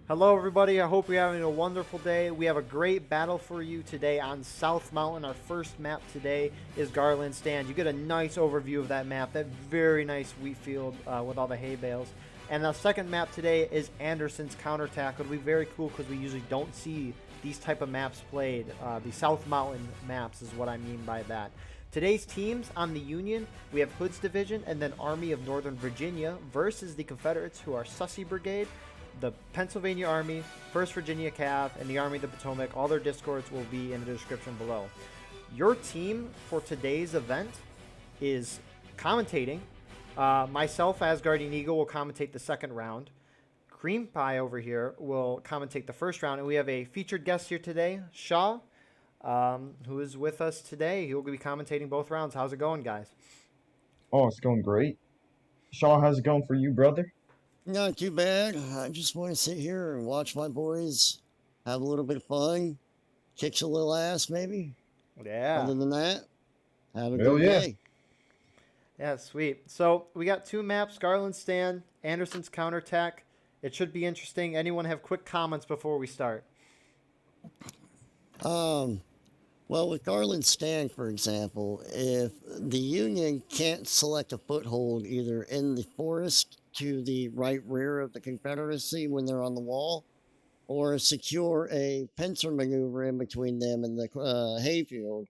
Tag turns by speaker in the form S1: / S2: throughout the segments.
S1: Hello, everybody. I hope you're having a wonderful day. We have a great battle for you today on South Mountain. Our first map today is Garland Stand. You get a nice overview of that map, that very nice wheat field with all the hay bales. And the second map today is Anderson's Counterattack. It'll be very cool because we usually don't see these type of maps played. The South Mountain maps is what I mean by that. Today's teams on the Union, we have Hood's Division and then Army of Northern Virginia versus the Confederates, who are Sussy Brigade, the Pennsylvania Army, 1st Virginia Cav, and the Army of the Potomac. All their discords will be in the description below. Your team for today's event is commentating. Myself, as Guardian Eagle, will commentate the second round. Cream Pie over here will commentate the first round. And we have a featured guest here today, Shaw, who is with us today. He will be commentating both rounds. How's it going, guys?
S2: Oh, it's going great. Shaw, how's it going for you, brother?
S3: Not too bad. I just want to sit here and watch my boys have a little bit of fun, kicks a little ass, maybe.
S1: Yeah.
S3: Other than that, have a
S2: Hell
S3: good
S2: yeah.
S3: day.
S1: Yeah, sweet. So we got two maps, Garland Stand, Anderson's Counterattack. It should be interesting. Anyone have quick comments before we start?
S3: Well, with Garland Stand, for example, if the Union can't select a foothold either in the forest to the right rear of the Confederacy when they're on the wall, or secure a pincer maneuver in between them and the hayfield,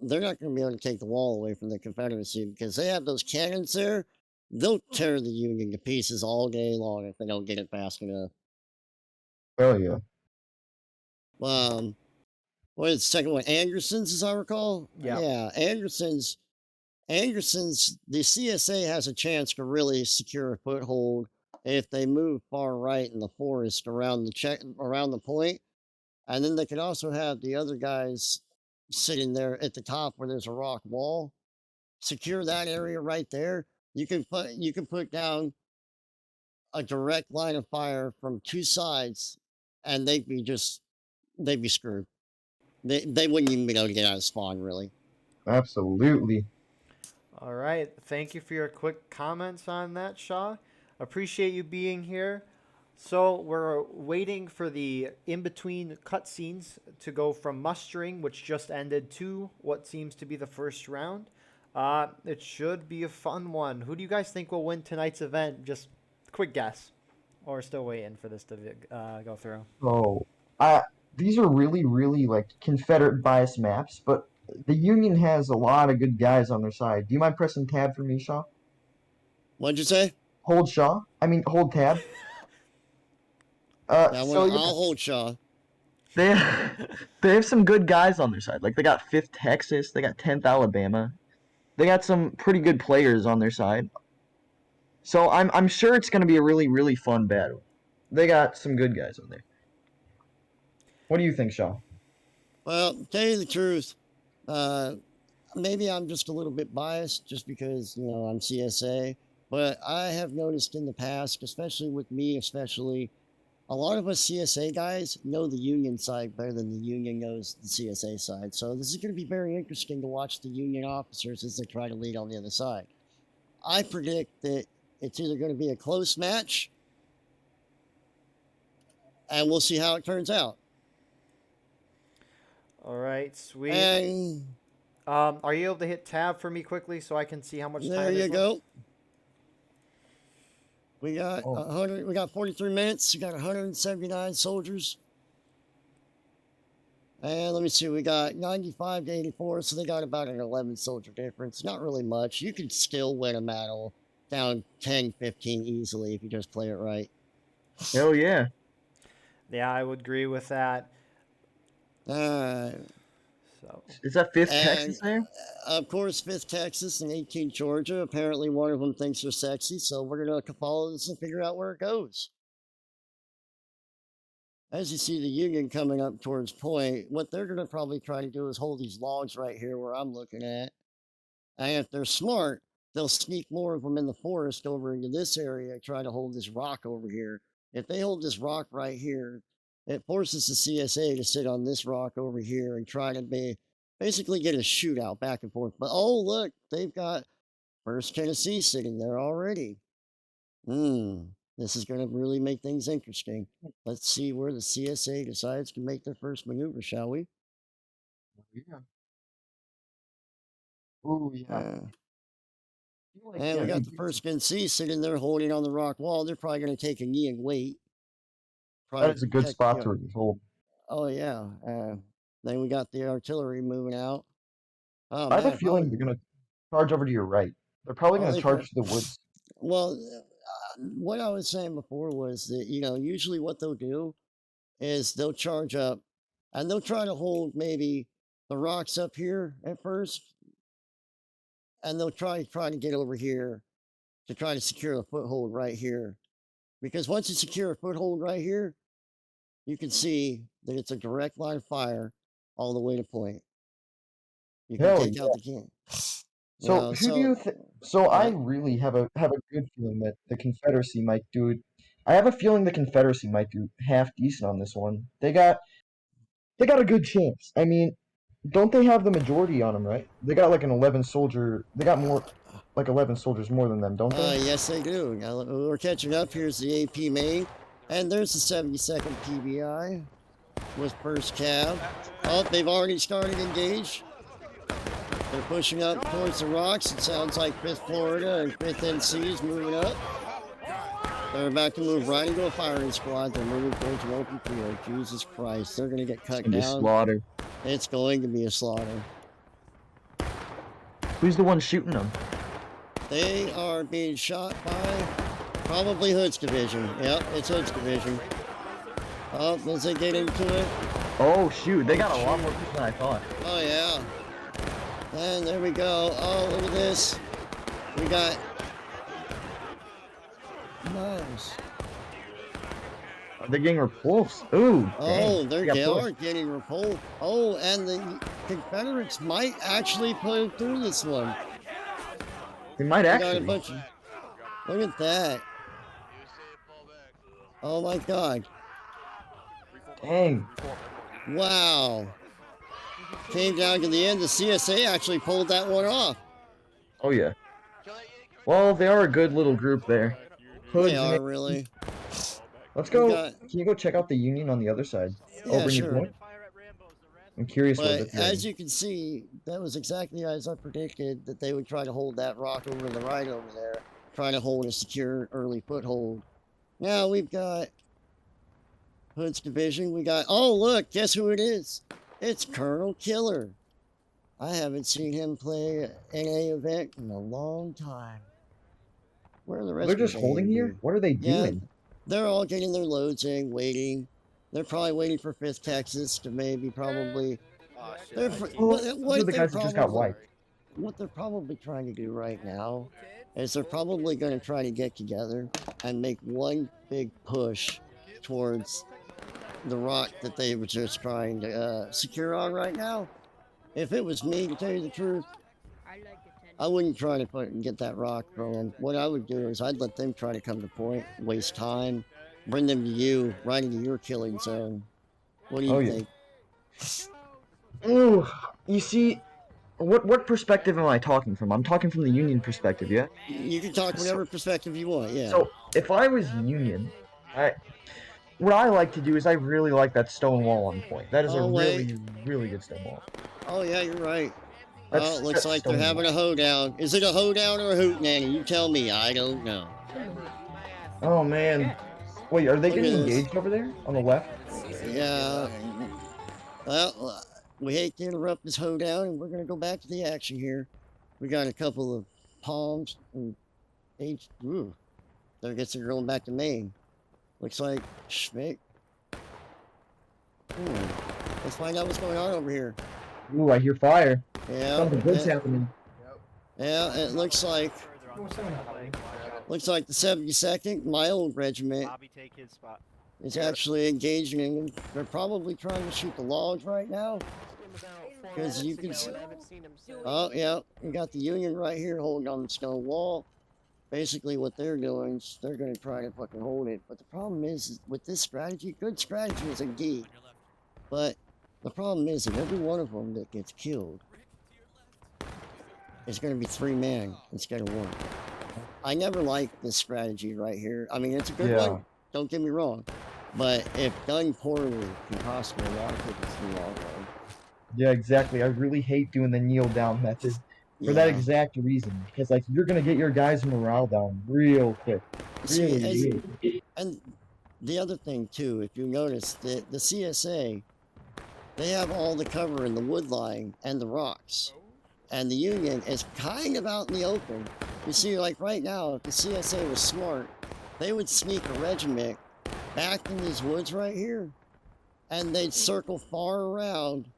S3: they're not going to be able to take the wall away from the Confederacy because they have those cannons there. They'll tear the Union to pieces all day long if they don't get it fast enough.
S2: Hell yeah.
S3: What is the second one? Anderson's, as I recall.
S1: Yeah.
S3: Yeah, Anderson's. The CSA has a chance to really secure a foothold if they move far right in the forest around the point, and then they could also have the other guys sitting there at the top where there's a rock wall. Secure that area right there. You can put down a direct line of fire from two sides, and they'd be screwed. They wouldn't even be able to get out of spawn, really.
S2: Absolutely.
S1: All right. Thank you for your quick comments on that, Shaw. Appreciate you being here. So we're waiting for the in-between cutscenes to go from mustering, which just ended, to what seems to be the first round. It should be a fun one. Who do you guys think will win tonight's event? Just quick guess. Or still waiting for this to go through.
S2: So, these are really, really like Confederate bias maps, but the Union has a lot of good guys on their side. Do you mind pressing tab for me, Shaw?
S3: What'd you say?
S2: Hold Shaw. I mean, hold tab.
S3: Yeah,
S2: So yeah,
S3: I'll hold Shaw.
S2: they they have some good guys on their side. Like they got 5th Texas, they got 10th Alabama. They got some pretty good players on their side. So I'm sure it's going to be a really, really fun battle. They got some good guys on there. What do you think, Shaw?
S3: Well, to tell you the truth, maybe I'm just a little bit biased just because, I'm CSA, but I have noticed in the past, especially with me, a lot of us CSA guys know the Union side better than the Union knows the CSA side. So this is going to be very interesting to watch the Union officers as they try to lead on the other side. I predict that it's either going to be a close match, and we'll see how it turns out.
S1: All right, sweet.
S3: And
S1: Are you able to hit tab for me quickly so I can see how much time
S3: there
S1: is
S3: you
S1: left?
S3: go. We got 100. We got 43 minutes. We got 179 soldiers. And let me see. We got 95 to 84, so they got about an 11 soldier difference. Not really much. You could still win a battle down 10, 15 easily if you just play it right.
S2: Hell yeah.
S1: Yeah, I would agree with that.
S3: So,
S2: Is that 5th Texas there?
S3: of course, 5th Texas and 18th Georgia. Apparently, one of them thinks they're sexy, so we're going to follow this and figure out where it goes. As you see the Union coming up towards point, what they're going to probably try to do is hold these logs right here where I'm looking at. And if they're smart, they'll sneak more of them in the forest over into this area, try to hold this rock over here. If they hold this rock right here, it forces the CSA to sit on this rock over here and try to basically get a shootout back and forth. But oh, look, they've got 1st Tennessee sitting there already. This This is going to really make things interesting. Let's see where the CSA decides to make their first maneuver, shall we?
S2: Yeah. Ooh, yeah.
S3: And we got the first NC sitting there holding on the rock wall. They're probably going to take a knee and wait.
S2: That is a good spot to hold.
S3: Oh, yeah. Then we got the artillery moving out. Oh,
S2: I have a feeling they're going to charge over to your right. They're probably going to charge to the woods.
S3: Well, what I was saying before was that, usually what they'll do is they'll charge up and they'll try to hold maybe the rocks up here at first. And they'll try to get over here to try to secure a foothold right here. Because once you secure a foothold right here, you can see that it's a direct line of fire all the way to point. You can take out the king.
S2: So who do you think? So I really have a good feeling that the Confederacy might do it. I have a feeling the Confederacy might do half decent on this one. They got a good chance. I mean, don't they have the majority on them, right? They got like an 11 soldier. They got more, like 11 soldiers more than them, don't they?
S3: Yes, they do. Now, we're catching up. Here's the AP main, and there's the 72nd PBI with first cav. Oh, they've already started engage. They're pushing up towards the rocks. It sounds like 5th Florida and 5th NC is moving up. They're about to move right into a firing squad. They're moving towards an open field. Jesus Christ, they're going to get cut down.
S2: Slaughter.
S3: It's going to be a slaughter.
S2: Who's the one shooting them?
S3: They are being shot by probably Hood's division. Yep, it's Hood's division. Oh, as they get into it.
S2: Oh, shoot. They got a lot more people than I thought.
S3: Oh, yeah. And there we go. Oh, look at this. We got... Nice.
S2: They're getting repulsed. Ooh.
S3: Oh, they are getting repulsed. Oh, and the Confederates might actually put through this one.
S2: They might actually.
S3: Look at that. Oh my God.
S2: Dang.
S3: Wow. Came down to the end. The CSA actually pulled that one off.
S2: Oh, yeah. Well, they are a good little group there.
S3: They are, really.
S2: Let's go. Can you go check out the Union on the other side?
S3: Yeah, sure.
S2: I'm curious what
S3: But as you can see, that was exactly as I predicted, that they would try to hold that rock over to the right over there, trying to hold a secure early foothold. Now we've got Hood's division. We got, oh look, guess who it is? It's Colonel Killer. I haven't seen him play an NA event in a long time. Where are the rest
S2: They're just holding here? What are they doing?
S3: Yeah, they're all getting their loads in, waiting. They're probably waiting for 5th Texas to maybe probably...
S2: the guys that just got wiped.
S3: What they're probably trying to do right now is they're probably going to try to get together and make one big push towards the rock that they were just trying to secure on right now. If it was me, to tell you the truth, I wouldn't try to get that rock from them. What I would do is I'd let them try to come to point, waste time, bring them to you, right into your killing zone. What do you think?
S2: Ooh, you see, what perspective am I talking from? I'm talking from the Union perspective, yeah?
S3: You can talk whatever perspective you want, yeah.
S2: So, if I was Union, what I like to do is I really like that stone wall on point. That is a really, really good stone wall.
S3: Oh, yeah, you're right. Oh, it looks like they're having a hoedown. Is it a hoedown or a hootenanny? You tell me. I don't know.
S2: Oh, man. Wait, are they getting engaged over there on the left?
S3: Yeah. Well, we hate to interrupt this hoedown, and we're going to go back to the action here. We got a couple of palms and ooh, I guess they're going back to Maine. Looks like Schmick. Let's find out what's going on over here.
S2: Ooh, I hear fire.
S3: Yeah.
S2: Something good's happening.
S3: Yeah, it looks like the 72nd, my old regiment, is actually engaging in. They're probably trying to shoot the logs right now. Because you can see. Oh, yeah, we got the Union right here holding on the stone wall. Basically, what they're doing is they're going to try to fucking hold it. But the problem is with this strategy, good strategy is indeed. But the problem is that every one of them that gets killed is going to be 3 men instead of 1. I never liked this strategy right here. I mean, it's a good
S2: Yeah.
S3: one. Don't get me wrong, but if done poorly, can cost me a lot of tickets in the long run.
S2: Yeah, exactly. I really hate doing the kneel down method for that
S3: Yeah.
S2: exact reason. Because like you're gonna get your guys' morale down real quick.
S3: See,
S2: Really quick.
S3: and the other thing too, if you notice, the CSA, they have all the cover in the wood line and the rocks. And the Union is kind of out in the open. You see, like right now, if the CSA was smart, they would sneak a regiment back in these woods right here, and they'd circle far around,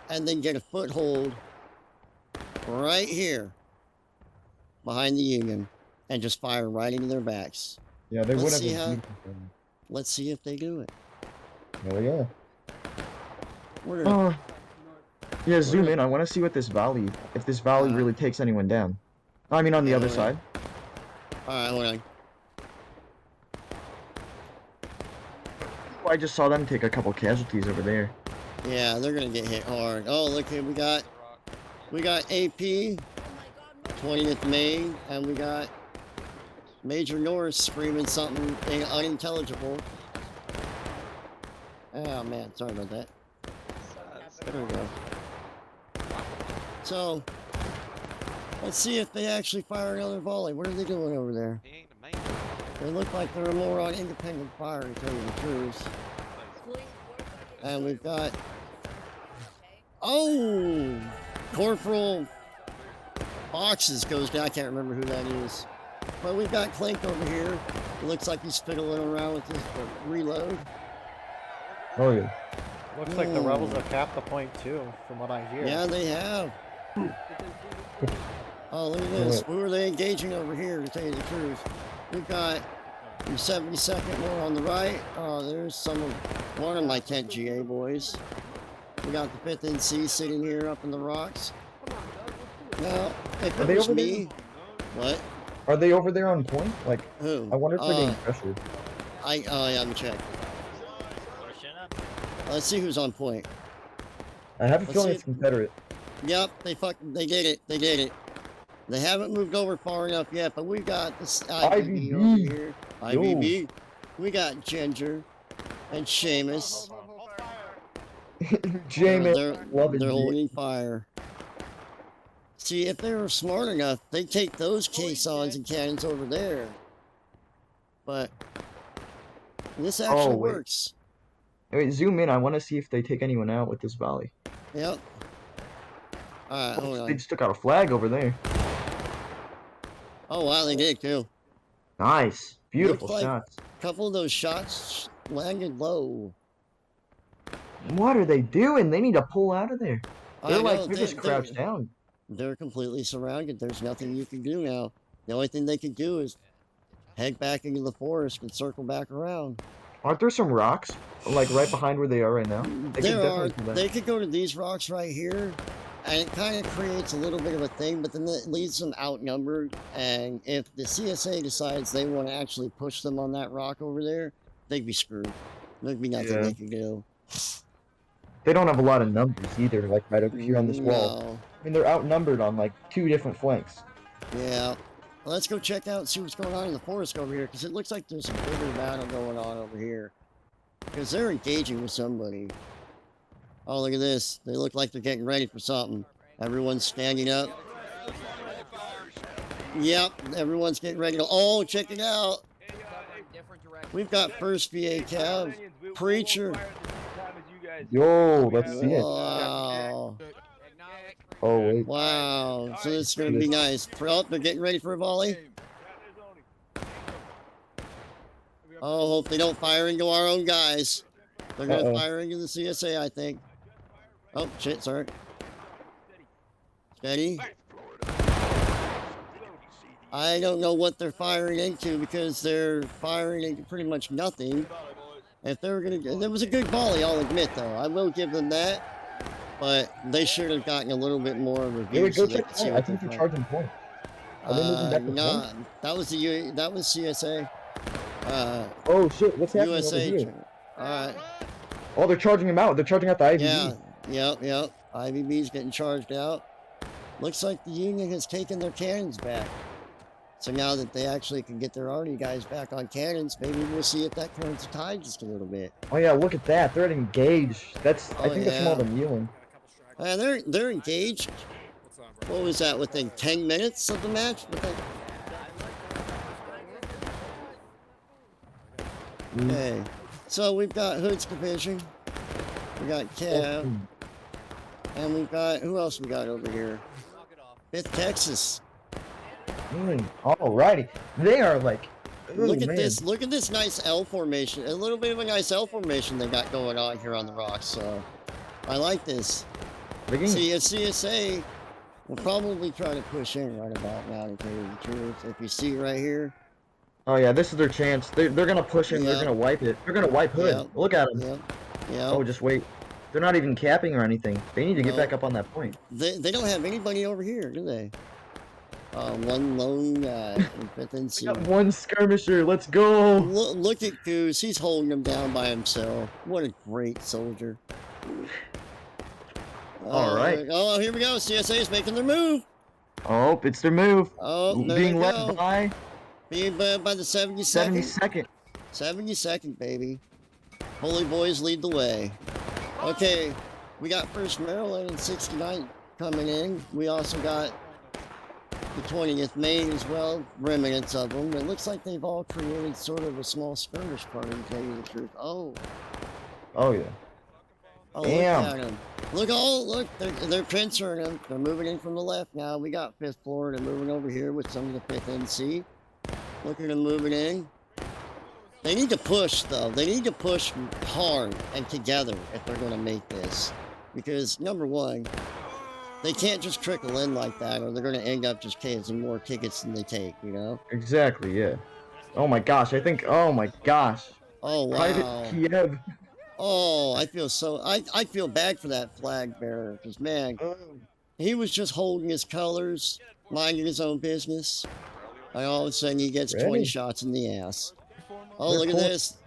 S3: and then get a foothold right here behind the Union, and just fire right into their backs.
S2: Yeah, they would
S3: Let's
S2: have
S3: see
S2: been
S3: how.
S2: beautiful thing.
S3: Let's see if they do it.
S2: Oh yeah.
S3: We're gonna.
S2: Yeah, zoom in. I want to see what this valley, if this valley really takes anyone down. I mean, on the other side.
S3: All right, hold on.
S2: I just saw them take a couple casualties over there.
S3: Yeah, they're gonna get hit hard. Oh, look here, we got AP, 20th Maine, and we got Major Norris screaming something unintelligible. Oh man, sorry about that. There we go. So, let's see if they actually fire another volley. What are they doing over there? They look like they're more on independent fire, to tell you the truth. And we've got... Oh! Corporal Boxes goes down. I can't remember who that is. But we've got Clink over here. It looks like he's fiddling around with his reload.
S2: Oh yeah.
S1: Looks like the rebels have capped the point too, from what I hear.
S3: Yeah, they have. Oh, look at this. Who are they engaging over here, to tell you the truth? We've got your 72nd more on the right. Oh, there's one of my 10th GA boys. We got the 5th NC sitting here up in the rocks. Now, if it was me... What?
S2: Are they over there on point? Like,
S3: who?
S2: I wonder if they're getting pressured.
S3: Yeah, let me check. Let's see who's on point.
S2: I have a feeling it's Confederate.
S3: Yep, they did it. They did it. They haven't moved over far enough yet, but we got this IVB over here. IVB. We got Ginger and Seamus. They're holding fire. See, if they were smart enough, they'd take those caissons and cannons over there. But this actually works.
S2: Wait, zoom in. I want to see if they take anyone out with this volley.
S3: Yep. Alright, hold on.
S2: They just took out a flag over there.
S3: Oh, wow, they did too.
S2: Nice. Beautiful shots.
S3: A couple of those shots landed low.
S2: What are they doing? They need to pull out of there. They're just crouched down.
S3: They're completely surrounded. There's nothing you can do now. The only thing they can do is head back into the forest and circle back around.
S2: Aren't there some rocks, like right behind where they are right now?
S3: They could go to these rocks right here, and it kind of creates a little bit of a thing, but then it leaves them outnumbered. And if the CSA decides they want to actually push them on that rock over there, they'd be screwed. There'd be nothing they could do.
S2: They don't have a lot of numbers either, like right over here on this wall.
S3: No.
S2: I mean, they're outnumbered on like 2 different flanks.
S3: Yeah. Well, let's go check out and see what's going on in the forest over here, because it looks like there's a bigger battle going on over here. Because they're engaging with somebody. Oh, look at this. They look like they're getting ready for something. Everyone's standing up. Yep, everyone's getting ready to... Oh, check it out. We've got 1st VA Cav, Preacher.
S2: Yo, let's see it.
S3: Wow.
S2: Oh, wait.
S3: Wow. So this is going to be nice. Oh, they're getting ready for a volley. Oh, hope they don't fire into our own guys. They're going to fire into the CSA, I think. Oh, shit, sorry. Steady. I don't know what they're firing into, because they're firing into pretty much nothing. If they were going to... There was a good volley, I'll admit, though. I will give them that. But they should have gotten a little bit more of a view.
S2: Go check the point. I think they're charging point. Are they moving back to point?
S3: That was CSA.
S2: Oh shit, what's happening
S3: USA.
S2: over here?
S3: Alright.
S2: Oh, they're charging him out. They're charging out the IVB.
S3: Yeah, yep. IVB's getting charged out. Looks like the Union has taken their cannons back. So now that they actually can get their army guys back on cannons, maybe we'll see if that turns the tide just a little bit.
S2: Oh yeah, look at that. They're engaged. I think that's from all the mewing.
S3: They're engaged. What was that, within 10 minutes of the match? Okay, so we've got Hood's division, we got Cav, and we've got, who else we got over here? 5th Texas.
S2: Alrighty. They are like,
S3: Look at this nice L formation. A little bit of a nice L formation they got going on here on the rocks, so I like this. See, a CSA will probably try to push in right about now, to tell you the truth. If you see right here.
S2: Oh yeah, this is their chance. They're gonna push in. They're gonna wipe it. They're gonna wipe Hood.
S3: Yep.
S2: Look at them.
S3: Yeah.
S2: Oh, just wait. They're not even capping or anything. They need to get back up on that point.
S3: They don't have anybody over here, do they? One lone guy in 5th and C.
S2: Got one skirmisher. Let's go.
S3: Look at Goose. He's holding them down by himself. What a great soldier.
S2: All right.
S3: Oh, here we go. CSA is making their move.
S2: Oh, it's their move.
S3: Oh,
S2: being led by
S3: the 72nd.
S2: 72nd.
S3: 72nd, baby. Holy boys lead the way. Okay, we got 1st Maryland and 69 coming in. We also got the 20th Maine as well, remnants of them. It looks like they've all created sort of a small skirmish party, to tell you the truth. Oh.
S2: Oh, yeah.
S3: Oh,
S2: damn.
S3: Look at them. Look, they're pincering them. They're moving in from the left now. We got 5th Florida moving over here with some of the 5th NC. Look at them moving in. They need to push, though. They need to push hard and together if they're going to make this. Because, number one, they can't just trickle in like that, or they're going to end up just casing more tickets than they take, you know?
S2: Exactly, yeah. Oh my gosh, oh my gosh.
S3: Oh, wow.
S2: Private Kiev.
S3: Oh, I feel bad for that flag bearer, because, man, he was just holding his colors, minding his own business, and all of a sudden he gets 20 shots in the ass. Oh, look at this.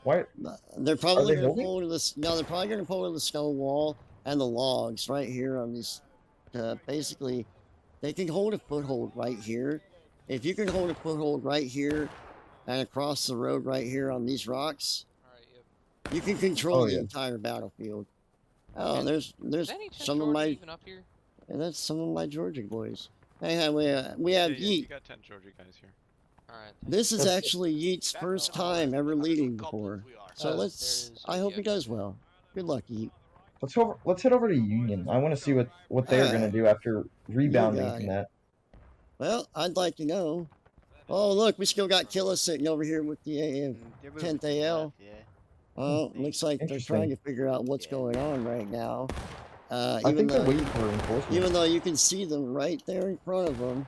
S2: What?
S3: They're probably going to pull to this. No, they're probably going to pull to the stone wall and the logs right here on these. Basically, they can hold a foothold right here. If you can hold a foothold right here and across the road right here on these rocks, you can control the entire battlefield. Oh, there's some of my. And that's some of my Georgia boys. Hey, we have Yeet.
S4: We got 10 Georgia guys here.
S5: Alright.
S3: This is actually Yeet's first time ever leading before. So I hope he does well. Good luck, Yeet.
S2: Let's head over to Union. I want to see what they're gonna do after rebounding from that.
S3: Well, I'd like to know. Oh, look, we still got Killa sitting over here with the 10th AL. Oh, looks like they're trying to figure out what's going on right now.
S2: I think they're waiting for reinforcements.
S3: Even though you can see them right there in front of them.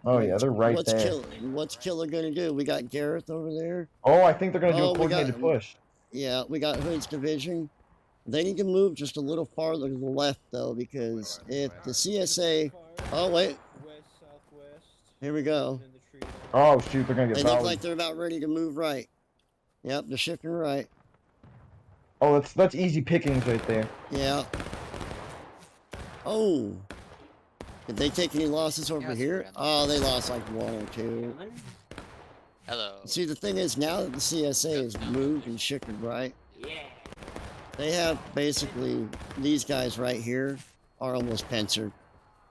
S2: Oh yeah, they're right there.
S3: What's Killer gonna do? We got Gareth over there.
S2: Oh, I think they're gonna do a coordinated push.
S3: Yeah, we got Hood's division. They need to move just a little farther to the left though, because if the CSA, oh wait, here we go.
S2: Oh shoot, they're gonna get.
S3: They look like they're about ready to move right. Yep, they're shifting right.
S2: Oh, that's easy pickings right there.
S3: Yeah. Oh. Did they take any losses over here? Oh, they lost like 1 or 2.
S5: Hello.
S3: See, the thing is, now that the CSA has moved and shifted right, they have basically these guys right here are almost pincered.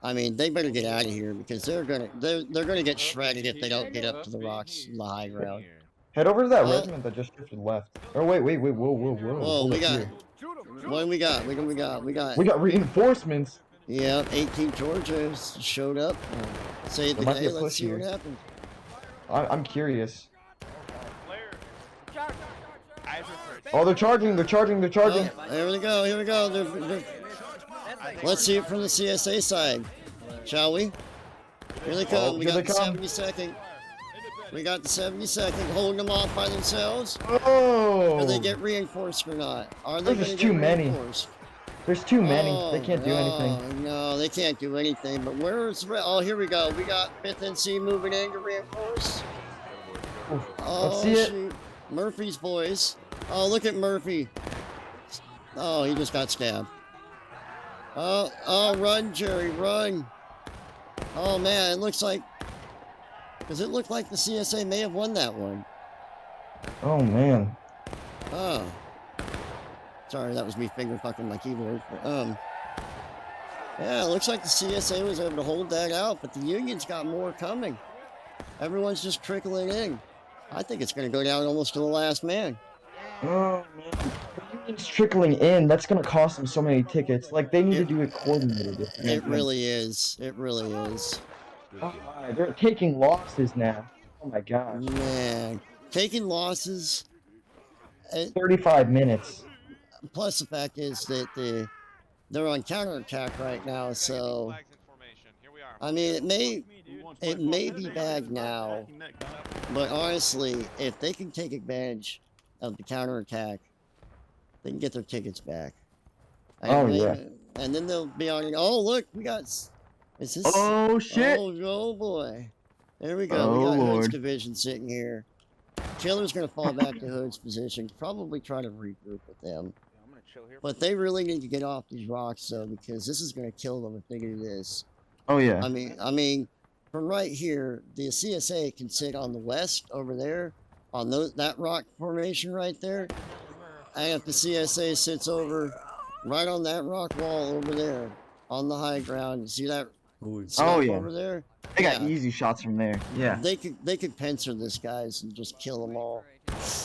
S3: I mean, they better get out of here because they're gonna get shredded if they don't get up to the rocks in the high ground.
S2: Head over to that regiment that just shifted left. Oh wait, whoa.
S3: Whoa, we got. What do we got? We got
S2: reinforcements.
S3: Yeah, 18 Georgia showed up. Say the day, let's see what happens.
S2: I'm curious. Oh, they're charging.
S3: Oh, here we go. Let's see it from the CSA side, shall we? Here they come. We got the 72nd. We got the 72nd holding them off by themselves.
S2: Oh!
S3: Do they get reinforced or not? Are they
S2: There's too many. There's too many. They can't do anything.
S3: No, they can't do anything. But where's... Oh, here we go. We got 5th NC moving in to reinforce.
S2: Let's see it.
S3: Shoot. Murphy's boys. Oh, look at Murphy. Oh, he just got stabbed. Oh, run, Jerry, run. Oh man, it looks like. Does it look like the CSA may have won that one?
S2: Oh man.
S3: Oh. Sorry, that was me finger fucking my keyboard. Yeah, it looks like the CSA was able to hold that out, but the Union's got more coming. Everyone's just trickling in. I think it's going to go down almost to the last man.
S2: Oh man. The Union's trickling in. That's gonna cost them so many tickets. Like they need to do it coordinated.
S3: It really is. It really is.
S2: Oh my, they're taking losses now. Oh my gosh.
S3: Man, taking losses.
S2: 35 minutes.
S3: Plus the fact is that they're on counterattack right now, so I mean it may be bad now, but honestly, if they can take advantage of the counterattack, they can get their tickets back.
S2: Yeah.
S3: And then they'll be on. Oh look, we got. Is this?
S2: Oh shit.
S3: Oh boy. There we go.
S2: Oh,
S3: We got Hood's
S2: Lord.
S3: division sitting here. Killer's gonna fall back to Hood's position. Probably try to regroup with them. But they really need to get off these rocks though, because this is gonna kill them if they do this.
S2: Oh yeah.
S3: I mean, from right here, the CSA can sit on the west over there, on that rock formation right there, and if the CSA sits over right on that rock wall over there, on the high ground, you see that?
S2: Oh yeah.
S3: Over there.
S2: They got easy shots from there. Yeah.
S3: They could pincer this guys and just kill them all.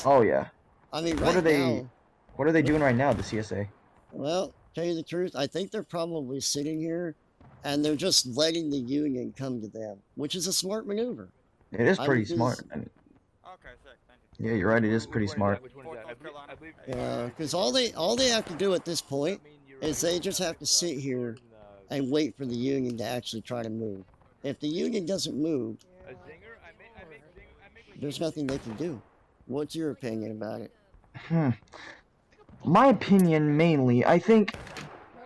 S2: Oh yeah.
S3: I mean,
S2: What are they
S3: now,
S2: doing right now, the CSA?
S3: well, tell you the truth, I think they're probably sitting here, and they're just letting the Union come to them, which is a smart maneuver.
S2: It is
S3: I
S2: pretty
S3: would
S2: smart.
S3: just-
S2: I mean, yeah, you're right. It is pretty smart.
S3: Yeah, because all they have to do at this point is they just have to sit here and wait for the Union to actually try to move. If the Union doesn't move, there's nothing they can do. What's your opinion about it?
S2: My opinion, mainly, I think,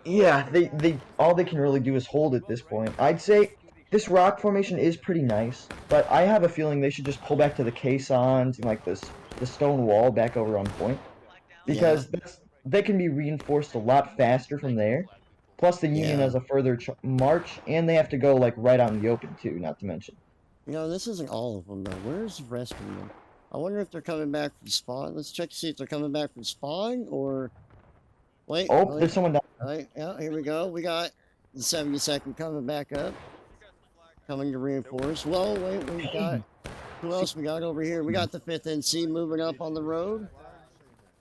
S2: yeah, they all they can really do is hold at this point. I'd say this rock formation is pretty nice, but I have a feeling they should just pull back to the caissons and like the stone wall back over on point, because they can be reinforced a lot faster from there. Plus, the Union has a further march, and they have to go like right out in the open too. Not to mention.
S3: You know, this isn't all of them though. Where's the rest of them? I wonder if they're coming back from spawn. Let's check to see if they're coming back from spawn or. Wait.
S2: Oh,
S3: wait.
S2: there's someone down.
S3: All right, yeah, here we go. We got the 72nd coming back up, coming to reinforce. Whoa, wait, we got. Who else we got over here? We got the 5th NC moving up on the road.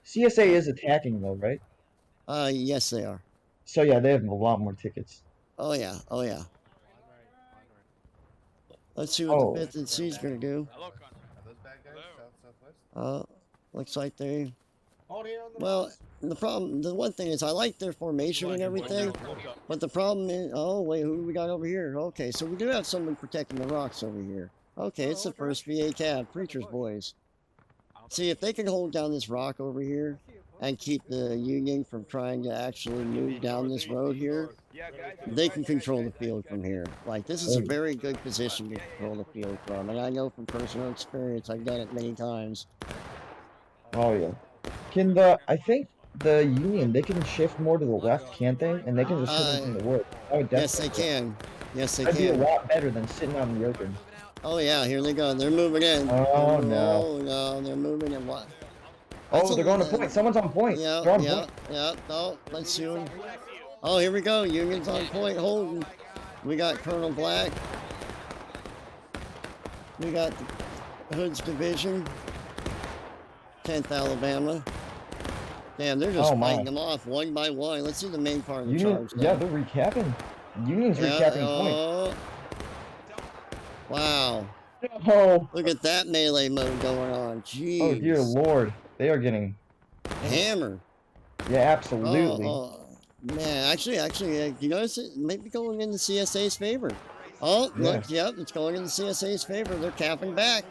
S2: CSA is attacking though, right?
S3: Yes, they are.
S2: So yeah, they have a lot more tickets.
S3: Oh yeah, oh yeah. Let's see what the 5th NC is gonna do. Looks like they. Well, the one thing is, I like their formation and everything, but the problem is, oh wait, who do we got over here? Okay, so we do have someone protecting the rocks over here. Okay, it's the 1st VA Cab, Preacher's Boys. See, if they can hold down this rock over here and keep the Union from trying to actually move down this road here, they can control the field from here. Like, this is a very good position to control the field from, and I know from personal experience, I've done it many times.
S2: Oh yeah. I think the Union, they can shift more to the left, can't they? And they can just hit them from the wood.
S3: Yes, they can. Yes, they
S2: That'd be a
S3: can.
S2: lot better than sitting out in the open.
S3: Oh yeah, here they go. They're moving in.
S2: Oh no.
S3: Oh no, they're moving in what?
S2: Oh, they're going to point. Someone's on point.
S3: Yeah,
S2: They're on
S3: yeah,
S2: point.
S3: yeah. Oh, let's see them. Oh, here we go. Union's on point, holding. We got Colonel Black. We got the Hood's division. 10th Alabama. Damn, they're just fighting them off one by one. Let's see the main part of the charge.
S2: Yeah, they're recapping. Union's recapping point.
S3: Wow.
S2: Oh.
S3: Look at that melee mode going on. Jeez.
S2: Oh dear Lord, they are getting
S3: hammered.
S2: Yeah, absolutely.
S3: Man, actually, you notice it might be going in the CSA's favor. Oh, look, yep, it's going in the CSA's favor. They're capping back.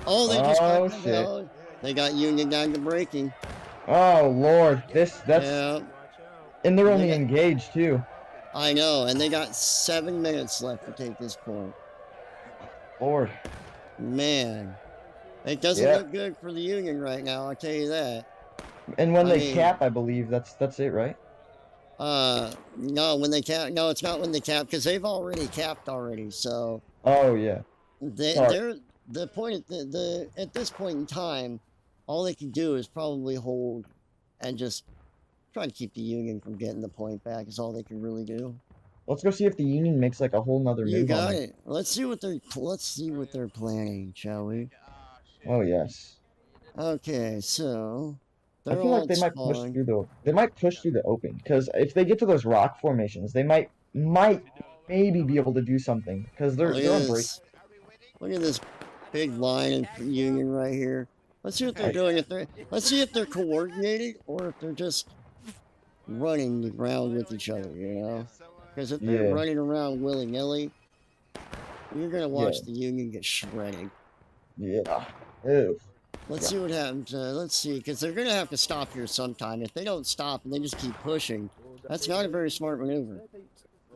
S3: Oh, they just
S2: shit.
S3: They got Union down to breaking.
S2: Oh Lord, that's and they're only engaged too.
S3: I know, and they got 7 minutes left to take this point.
S2: Lord.
S3: Man, it doesn't look good for the Union right now, I'll tell you that.
S2: And when they cap, I believe that's it, right?
S3: No, when they cap. No, it's not when they cap because they've already capped already. So
S2: Oh yeah. Sorry.
S3: they're the point at at this point in time, all they can do is probably hold and just try to keep the Union from getting the point back. Is all they can really do.
S2: Let's go see if the Union makes like a whole nother
S3: You
S2: move on
S3: got
S2: them.
S3: it. Let's see what they're planning, shall we?
S2: Oh yes.
S3: Okay, so
S2: I
S3: they're
S2: feel
S3: all
S2: like they might push
S3: spawned.
S2: through the open because if they get to those rock formations, they might maybe be able to do something because
S3: Oh, look at
S2: they're unbreakable.
S3: this. Look at this big line in Union right here. Let's see what they're doing. Let's see if they're coordinated or if they're just running around with each other. You know, because if they're
S2: Yeah.
S3: running around willy nilly, you're gonna watch
S2: Yeah.
S3: the Union get shredded.
S2: Yeah. Ew.
S3: Let's see what happens. Let's see, because they're gonna have to stop here sometime. If they don't stop and they just keep pushing, that's not a very smart maneuver.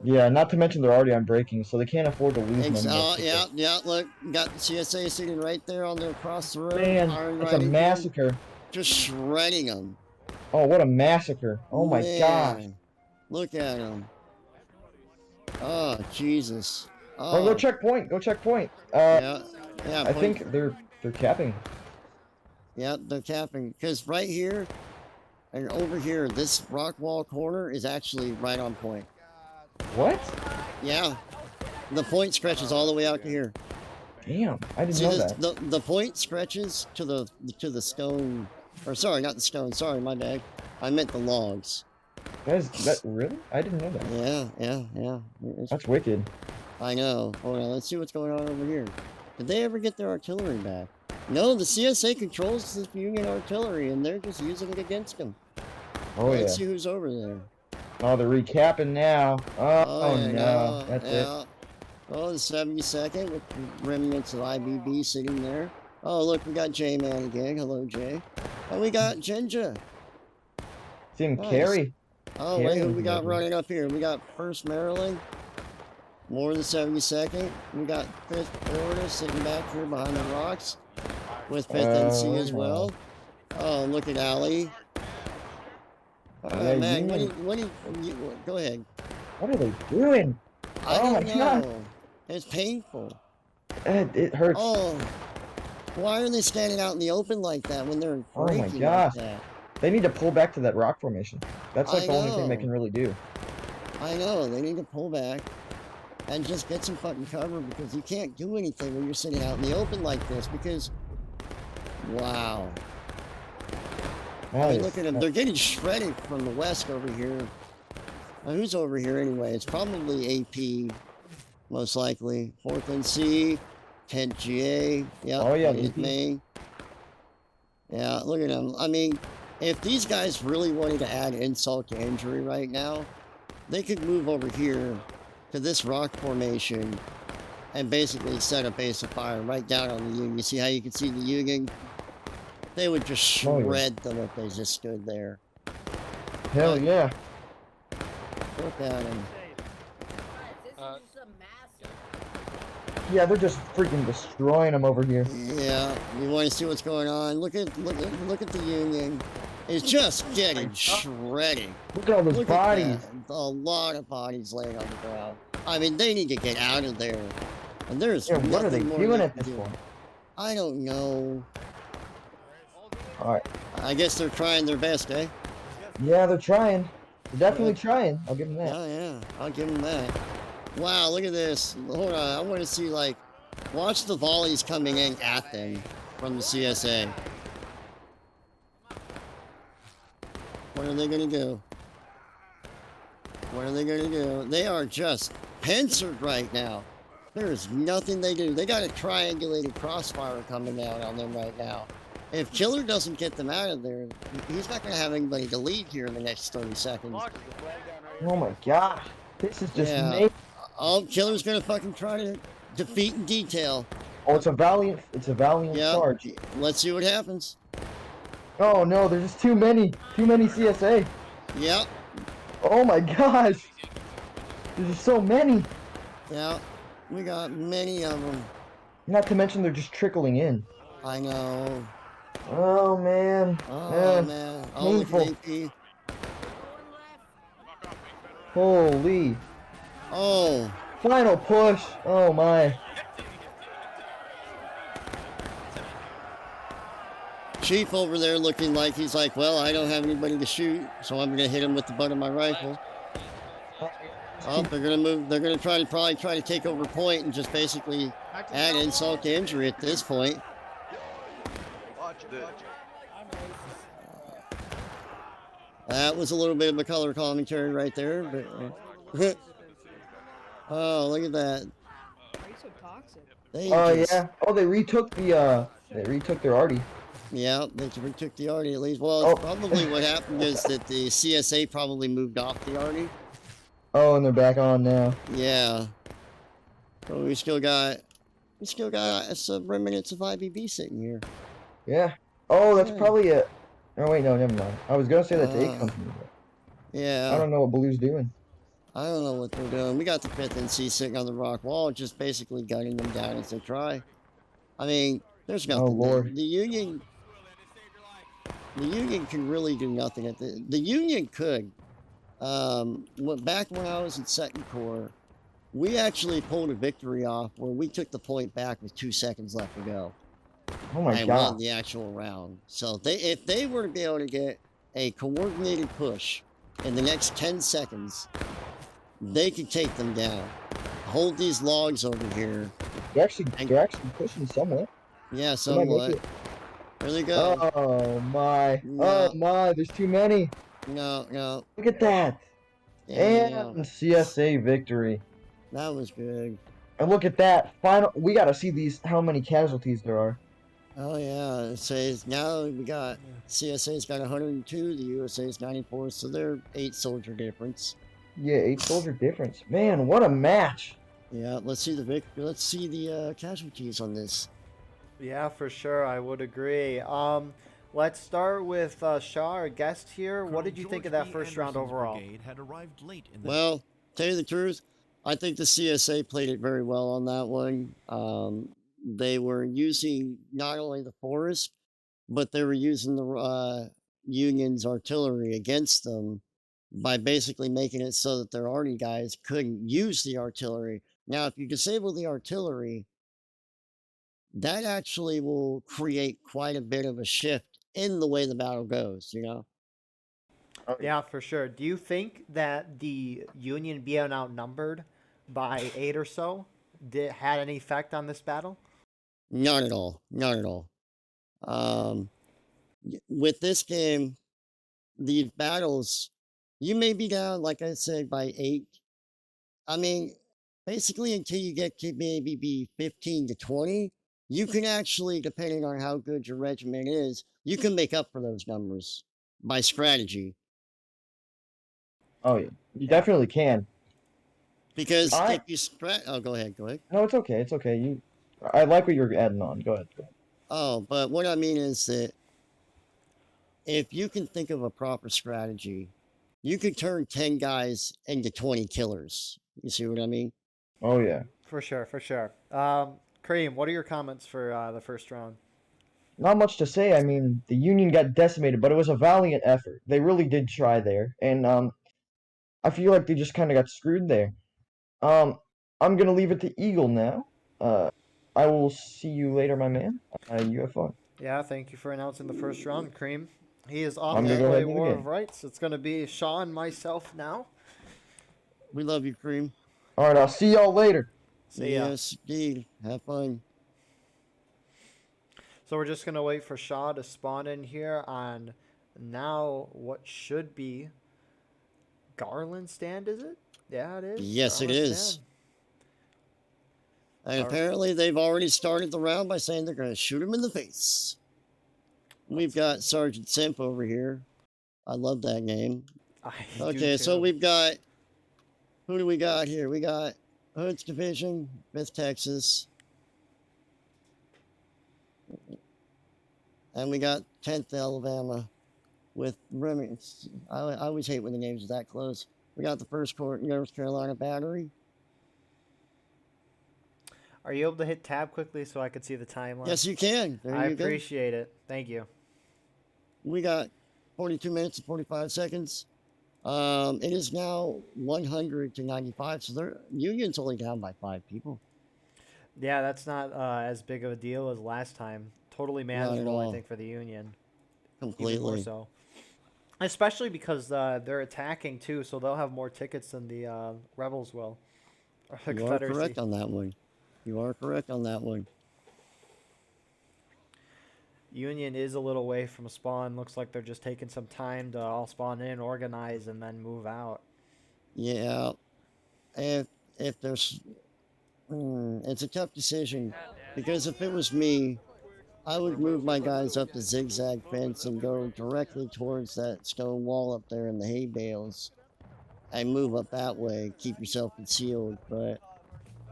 S2: Yeah, not to mention they're already on breaking, so they can't afford to lose momentum.
S3: Yeah. Look, got the CSA sitting right there on the across the road.
S2: Man,
S3: firing
S2: it's
S3: right
S2: a
S3: into them,
S2: massacre.
S3: just shredding them.
S2: Oh, what a massacre. Oh my gosh.
S3: Man, look at them. Oh Jesus.
S2: Oh,
S3: Oh
S2: go check point. Go check point.
S3: yeah.
S2: I think they're capping.
S3: Yeah, they're capping because right here and over here, this rock wall corner is actually right on point.
S2: What?
S3: Yeah, the point stretches all the way out to here.
S2: Damn, I didn't
S3: See,
S2: know that.
S3: the point stretches to the stone, or sorry, not the stone. Sorry, my bad. I meant the logs.
S2: That really? I didn't know that.
S3: Yeah.
S2: That's wicked.
S3: I know. Hold on, let's see what's going on over here. Did they ever get their artillery back? No, the CSA controls the Union artillery, and they're just using it against them.
S2: Oh yeah.
S3: Let's see who's over there.
S2: Oh, they're recapping now. Oh
S3: yeah,
S2: no, that's it.
S3: Oh, the 72nd with the remnants of IBB sitting there. Oh, look, we got J-Man again. Hello, Jay. And we got Jinja.
S2: See him
S3: Nice.
S2: carry.
S3: Oh,
S2: Carry
S3: wait, who
S2: him
S3: we got
S2: over.
S3: running up here? We got 1st Maryland. More of the 72nd. We got 5th Florida sitting back here behind the rocks with 5th NC as well. Oh, look at Allie.
S2: Yeah,
S3: Man,
S2: Union.
S3: go ahead.
S2: What are they doing?
S3: I
S2: Oh
S3: don't
S2: my
S3: know.
S2: God.
S3: It's painful.
S2: It hurts.
S3: Oh, why are they standing out in the open like that when they're
S2: Oh my
S3: breaking
S2: gosh.
S3: like that?
S2: They need to pull back to that rock formation. That's like
S3: I
S2: the only thing they
S3: know.
S2: can really do.
S3: I know, they need to pull back and just get some fucking cover because you can't do anything when you're sitting out in the open like this because, wow. I mean, look at them. They're getting shredded from the west over here. Now, who's over here anyway? It's probably AP, most likely. 4th NC, 10th GA. Yep,
S2: Oh, yeah,
S3: 20th
S2: AP.
S3: Maine. Yeah, look at them. I mean, if these guys really wanted to add insult to injury right now, they could move over here to this rock formation and basically set a base of fire right down on the Union. You see how you can see the Union? They would just shred them if they just stood there.
S2: Hell yeah.
S3: Look at them.
S2: Yeah, they're just freaking destroying them over here.
S3: Yeah, you want to see what's going on? Look at the Union. It's just getting shredded.
S2: Look at all those
S3: Look
S2: bodies.
S3: at that. A lot of bodies laying on the ground. I mean, they need to get out of there. And there's
S2: Yeah, what are they
S3: nothing more
S2: doing
S3: they
S2: at
S3: can
S2: this
S3: do.
S2: point?
S3: I don't know.
S2: Alright.
S3: I guess they're trying their best, eh?
S2: Yeah, they're trying. They're definitely trying. I'll give them that.
S3: Yeah, I'll give them that. Wow, look at this. Hold on, I want to see, like, watch the volleys coming in at them from the CSA. What are they going to do? What are they going to do? They are just pincered right now. There's nothing they do. They got a triangulated crossfire coming down on them right now. If Killer doesn't get them out of there, he's not going to have anybody to lead here in the next 30 seconds.
S2: Oh my gosh. This is just
S3: Yeah. Oh, Killer's going to fucking try to defeat in detail.
S2: Oh, it's a valiant charge.
S3: Let's see what happens.
S2: Oh no, there's just too many CSA.
S3: Yep.
S2: Oh my gosh. There's just so many.
S3: Yeah. We got many of them.
S2: Not to mention they're just trickling in.
S3: I know.
S2: Oh man.
S3: Oh man. Oh, look at AP.
S2: Holy.
S3: Oh,
S2: Final push. Oh my.
S3: Chief over there looking like he's like, well, I don't have anybody to shoot, so I'm gonna hit him with the butt of my rifle. Oh, they're gonna move. They're gonna probably try to take over point and just basically add insult to injury at this point. That was a little bit of a color commentary right there, but oh, look at that.
S4: Why are you so toxic?
S3: They
S2: Oh
S3: just,
S2: yeah. Oh, they retook their arty.
S3: yeah, they took the arty at least. Well,
S2: Oh.
S3: it's probably what happened is that the CSA probably moved off the arty.
S2: Oh, and they're back on now.
S3: Yeah. So we still got some remnants of IBB sitting here.
S2: Yeah. Oh, that's
S3: Yeah.
S2: probably it. Oh wait, no, never mind. I was gonna say that's A company. But
S3: Yeah.
S2: I don't know what Blue's doing.
S3: I don't know what they're doing. We got the 5th NC sitting on the rock wall, just basically gunning them down as they try. I mean, there's nothing.
S2: Oh Lord.
S3: The Union can really do nothing at the Union could. Back when I was in 2nd Corps, we actually pulled a victory off where we took the point back with 2 seconds left to go.
S2: Oh my
S3: And won
S2: God.
S3: the actual round. So if they were to be able to get a coordinated push in the next 10 seconds, they could take them down. Hold these logs over here.
S2: They're actually pushing somewhat.
S3: Yeah,
S2: They might make
S3: somewhat.
S2: it.
S3: There they go.
S2: Oh my.
S3: No.
S2: Oh my. There's too many.
S3: No.
S2: Look at that.
S3: Yeah,
S2: And CSA victory.
S3: that was good.
S2: And look at that. We gotta see these. How many casualties there are.
S3: Oh yeah, it says now we got CSA's got 102, the USA's 94, so they're 8 soldier difference.
S2: Yeah, 8 soldier difference. Man, what a match.
S3: Yeah, let's see the casualties on this.
S1: Yeah, for sure. I would agree. Let's start with Shaw, our guest here. What did you think of that first round overall?
S3: Well, tell you the truth, I think the CSA played it very well on that one. They were using not only the forest, but they were using the Union's artillery against them by basically making it so that their arty guys couldn't use the artillery. Now, if you disable the artillery, that actually will create quite a bit of a shift in the way the battle goes, you know?
S1: Yeah, for sure. Do you think that the Union being outnumbered by 8 or so had any effect on this battle?
S3: Not at all. Not at all. With this game, these battles, you may be down, like I said, by 8. I mean, basically until you get to maybe 15 to 20, you can actually, depending on how good your regiment is, you can make up for those numbers by strategy.
S2: Oh yeah, you definitely can.
S3: Because
S2: I-
S3: if you oh, go ahead.
S2: No, it's okay. It's okay. I like what you're adding on. Go ahead.
S3: Oh, but what I mean is that if you can think of a proper strategy, you could turn 10 guys into 20 killers. You see what I mean?
S2: Oh yeah.
S1: For sure, for sure. Kareem, what are your comments for the first round?
S2: Not much to say. I mean, the Union got decimated, but it was a valiant effort. They really did try there, and I feel like they just kind of got screwed there. I'm gonna leave it to Eagle now. I will see you later, my man. You have fun.
S1: Yeah, thank you for announcing the first round, Kareem. He is off
S2: I'm
S1: to
S2: gonna go
S1: play
S2: ahead and do the
S1: War
S2: game.
S1: of Rights. It's going to be Shaw and myself now.
S3: We love you, Cream.
S2: All right, I'll see y'all later.
S1: See ya.
S3: Yes, indeed. Have fun.
S1: So we're just going to wait for Shaw to spawn in here on now what should be Garland stand, is it? Yeah, it is.
S3: Yes, it
S1: Garland
S3: is.
S1: stand.
S3: And
S1: All right.
S3: apparently they've already started the round by saying they're going to shoot him in the face. We've got Sergeant Simp over here. I love that name.
S1: I do
S3: Okay, so
S1: too.
S3: we've got, who do we got here? We got Hood's Division, 5th Texas. And we got 10th Alabama with remnants. I always hate when the names are that close. We got the 1st Corps North Carolina Battery.
S1: Are you able to hit tab quickly so I could see the timeline?
S3: Yes, you can. There
S1: I
S3: you go.
S1: appreciate it. Thank you.
S3: We got 42 minutes and 45 seconds. It is now 100 to 95, so their Union's only down by 5 people.
S1: Yeah, that's not as big of a deal as last time. Totally
S3: Not at
S1: manageable, I
S3: all.
S1: think, for the Union. Even more
S3: Completely.
S1: so. Especially because they're attacking too, so they'll have more tickets than the Rebels will. Or the
S3: You are
S1: Confederacy.
S3: correct on that one. You are correct on that one.
S1: Union is a little away from spawn. Looks like they're just taking some time to all spawn in, organize, and then move out.
S3: Yeah. If there's, it's a tough decision because if it was me, I would move my guys up the zigzag fence and go directly towards that stone wall up there in the hay bales and move up that way. Keep yourself concealed, but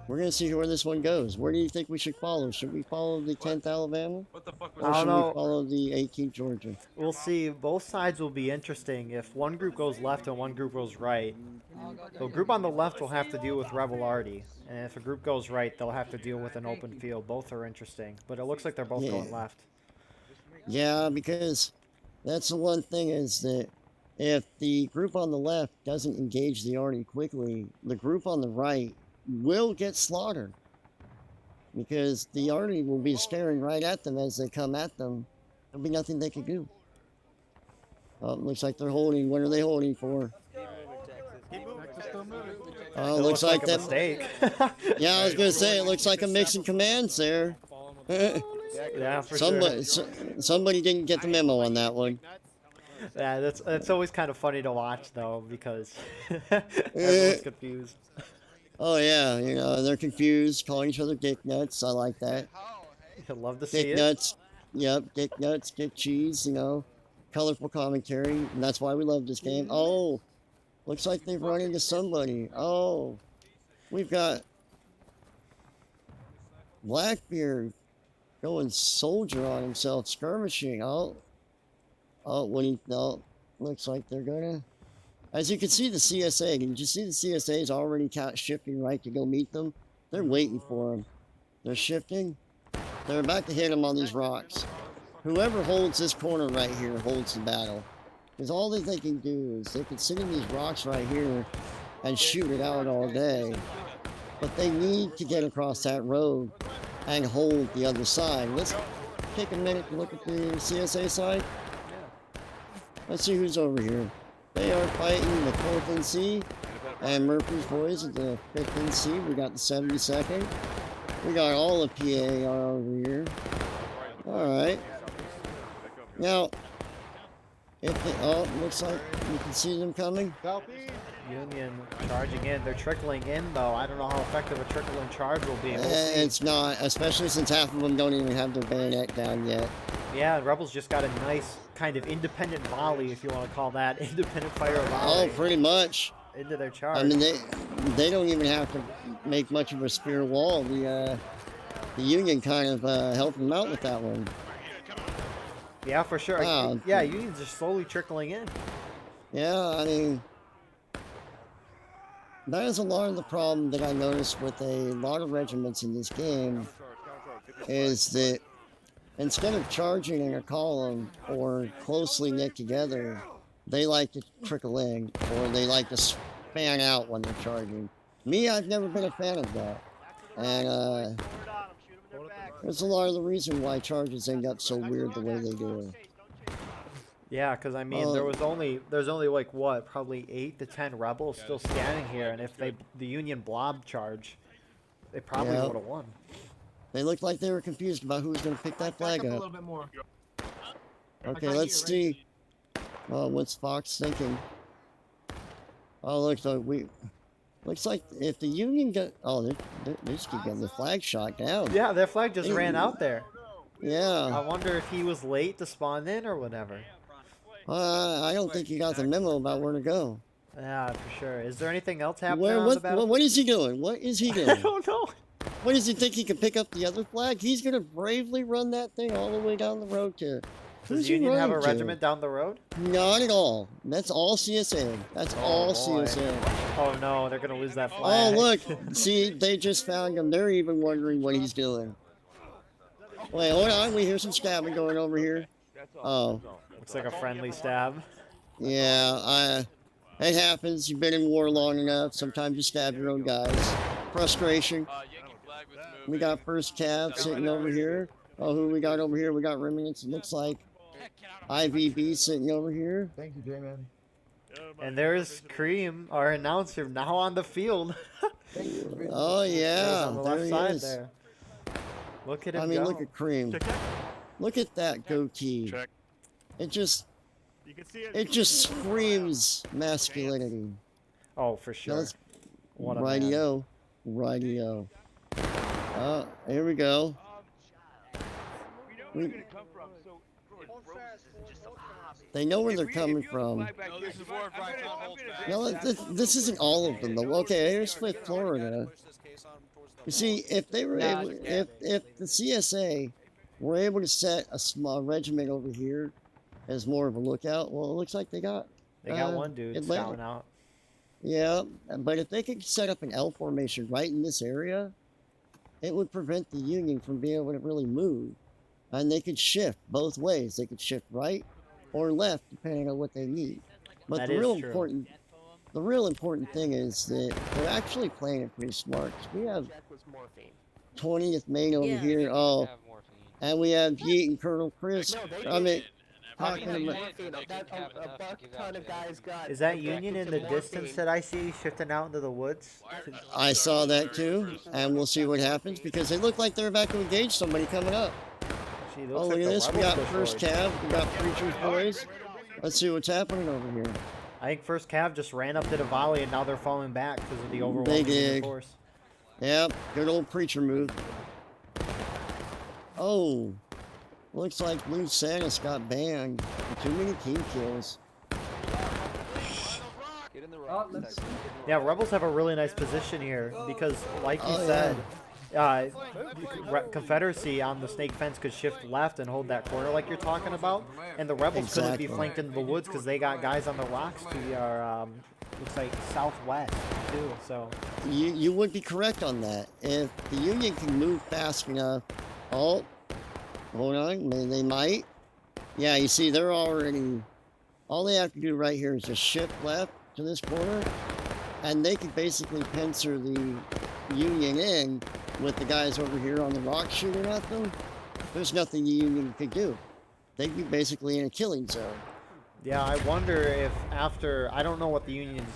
S3: we're gonna see where this one goes. Where do you think we should follow? Should we follow the 10th Alabama,
S6: What the fuck was
S1: I
S3: or
S1: don't
S3: should we
S1: know.
S3: follow the 18th Georgia?
S1: We'll see. Both sides will be interesting if one group goes left and one group goes right. The group on the left will have to deal with Rebel Arty, and if a group goes right, they'll have to deal with an open field. Both are interesting, but it looks like they're both
S3: Yeah.
S1: going left.
S3: Yeah, because that's the one thing is that if the group on the left doesn't engage the arty quickly, the group on the right will get slaughtered. Because the arty will be staring right at them as they come at them. There'll be nothing they can do. Oh, looks like they're holding. What are they holding for? Oh,
S1: It
S3: looks like
S1: a
S3: that.
S1: mistake.
S3: Yeah, I was gonna say it looks like a mix of commands there.
S1: Yeah, for
S3: somebody,
S1: sure.
S3: somebody didn't get the memo on that one.
S1: Yeah, that's always kind of funny to watch though because everyone's confused.
S3: Oh yeah, you know they're confused, calling each other dick nuts. I like that.
S1: I'd love to see
S3: Dick
S1: it.
S3: nuts. Yep, dick nuts, dick cheese. You know, colorful commentary, and that's why we love this game. Oh, looks like they've run into somebody. Oh, we've got Blackbeard going soldier on himself, skirmishing. Oh, what he? No, looks like they're gonna. As you can see, the CSA. Did you see the CSA is already shifting right to go meet them? They're waiting for him. They're shifting. They're about to hit him on these rocks. Whoever holds this corner right here holds the battle. Because all that they can do is they can sit in these rocks right here and shoot it out all day. But they need to get across that road and hold the other side. Let's take a minute to look at the CSA side. Let's see who's over here. They are fighting the 4th NC and Murphy's boys at the 5th NC. We got the 72nd. We got all the PA over here. Alright. Now, if they, oh, looks like you can see them coming.
S1: Union charging in. They're trickling in though. I don't know how effective a trickle-in charge will be. We'll see.
S3: It's not, especially since half of them don't even have their bayonet down yet.
S1: Yeah, Rebels just got a nice kind of independent volley, if you want to call that independent fire
S3: Oh,
S1: volley
S3: pretty much.
S1: into their charge.
S3: I mean, they don't even have to make much of a spear wall. The Union kind of helped them out with that one.
S1: Yeah, for sure.
S3: Wow.
S1: Yeah, Union's just slowly trickling in.
S3: Yeah, I mean, that is a lot of the problem that I noticed with a lot of regiments in this game is that instead of charging in a column or closely knit together, they like to trickle in or they like to span out when they're charging. Me, I've never been a fan of that. And there's a lot of the reason why charges end up so weird the way they do.
S1: Yeah, because I mean, there's only like what, probably 8 to 10 rebels still standing here, and if the Union blob charge, they probably
S3: Yeah.
S1: would have won.
S3: They looked like they were confused about who was going to pick that flag
S6: Back up a
S3: up.
S6: little bit more.
S3: Okay,
S6: can't
S3: let's
S6: hear, right?
S3: see. Oh, what's Fox thinking? Oh, looks like if the Union got, they just keep getting the flag shot down.
S1: Yeah, their flag just ran out there. I
S3: Yeah.
S1: wonder if he was late to spawn in or whatever.
S3: I don't think you got the memo about where to go.
S1: Yeah, for sure. Is there anything else happening on the
S3: What
S1: battlefield?
S3: is he doing? What is he
S1: I
S3: doing?
S1: don't know.
S3: What does he think he can pick up the other flag? He's gonna bravely run that thing all the way down the road to.
S1: Does
S3: Who's he
S1: Union have a
S3: running to?
S1: regiment down the road?
S3: Not at all. That's all CSA. That's all
S1: boy.
S3: CSA.
S1: Oh no, they're gonna lose that
S3: Oh,
S1: flag.
S3: look. See, they just found him. They're even wondering what he's doing. Wait, hold on. We hear some stabbing going over here. Oh,
S1: Looks like a friendly stab.
S3: yeah. It happens. You've been in war long enough. Sometimes you stab your own guys. Frustration. We got first cab sitting over here. Oh, who we got over here? We got remnants. It looks like IVB sitting over here.
S2: Thank you, J-Man.
S1: And there's Cream, our announcer, now on the field.
S3: Oh
S1: He's
S3: yeah,
S1: on the
S3: there
S1: left
S3: he
S1: side
S3: is.
S1: there. Look at him
S3: I mean,
S1: go.
S3: look at Cream. Look at that goatee.
S6: Check.
S3: It just
S6: You can see it.
S3: It just screams masculinity.
S1: Oh, for
S3: Now
S1: sure.
S3: let's-
S1: What a man.
S3: Radio. Radio. Here we go. They know where they're coming from.
S5: No, this is war if Rifle holds back.
S3: No, this isn't all of them though. Okay, here's Fifth Florida. You see, if they were able, if the CSA were able to set a small regiment over here as more of a lookout, well, it looks like they got.
S1: They got one dude
S3: Atlanta.
S1: scouting out.
S3: Yeah, but if they could set up an L formation right in this area, it would prevent the Union from being able to really move. And they could shift both ways. They could shift right or left, depending on what they need. But
S1: That
S3: the
S1: is
S3: real
S1: true.
S3: important thing is that they're actually playing it pretty smart. 'Cause we have 20th Maine over
S4: Yeah.
S3: here. Oh,
S5: Have morphine.
S3: and we have Yeet and Colonel Chris. I mean, talking
S5: They
S3: about.
S5: can have enough to give out to everyone.
S1: Is that Union in the distance that I see shifting out into the woods?
S3: I saw that too, and we'll see what happens because they look like they're about to engage somebody coming up.
S1: Gee,
S3: Oh,
S1: looks
S3: look
S1: like
S3: at
S1: the
S3: this. We
S1: rebels
S3: got
S1: pushed
S3: first
S1: forward.
S3: cab. We got Preacher's boys. Let's see what's happening over here.
S1: I think first Cav just ran up, did a volley, and now they're falling back because of the overwhelming
S3: did.
S1: force.
S3: Yep, good old Preacher move. Oh, looks like Blue Santa's got banned for too many team kills.
S1: Yeah, Rebels have a really nice position here because, like you
S3: Oh,
S1: said, Confederacy on the snake fence could shift left and hold that corner like you're talking about, and the Rebels couldn't be
S3: Exactly.
S1: flanked into the woods because they got guys on the rocks to your looks like southwest too. So
S3: You would be correct on that. If the Union can move fast enough. Oh, hold on. They might. Yeah, you see, they're already. All they have to do right here is just shift left to this corner, and they could basically pincer the Union in with the guys over here on the rock shooting at them. There's nothing the Union could do. They'd be basically in a killing zone.
S1: yeah, I wonder if after I don't know what the Union's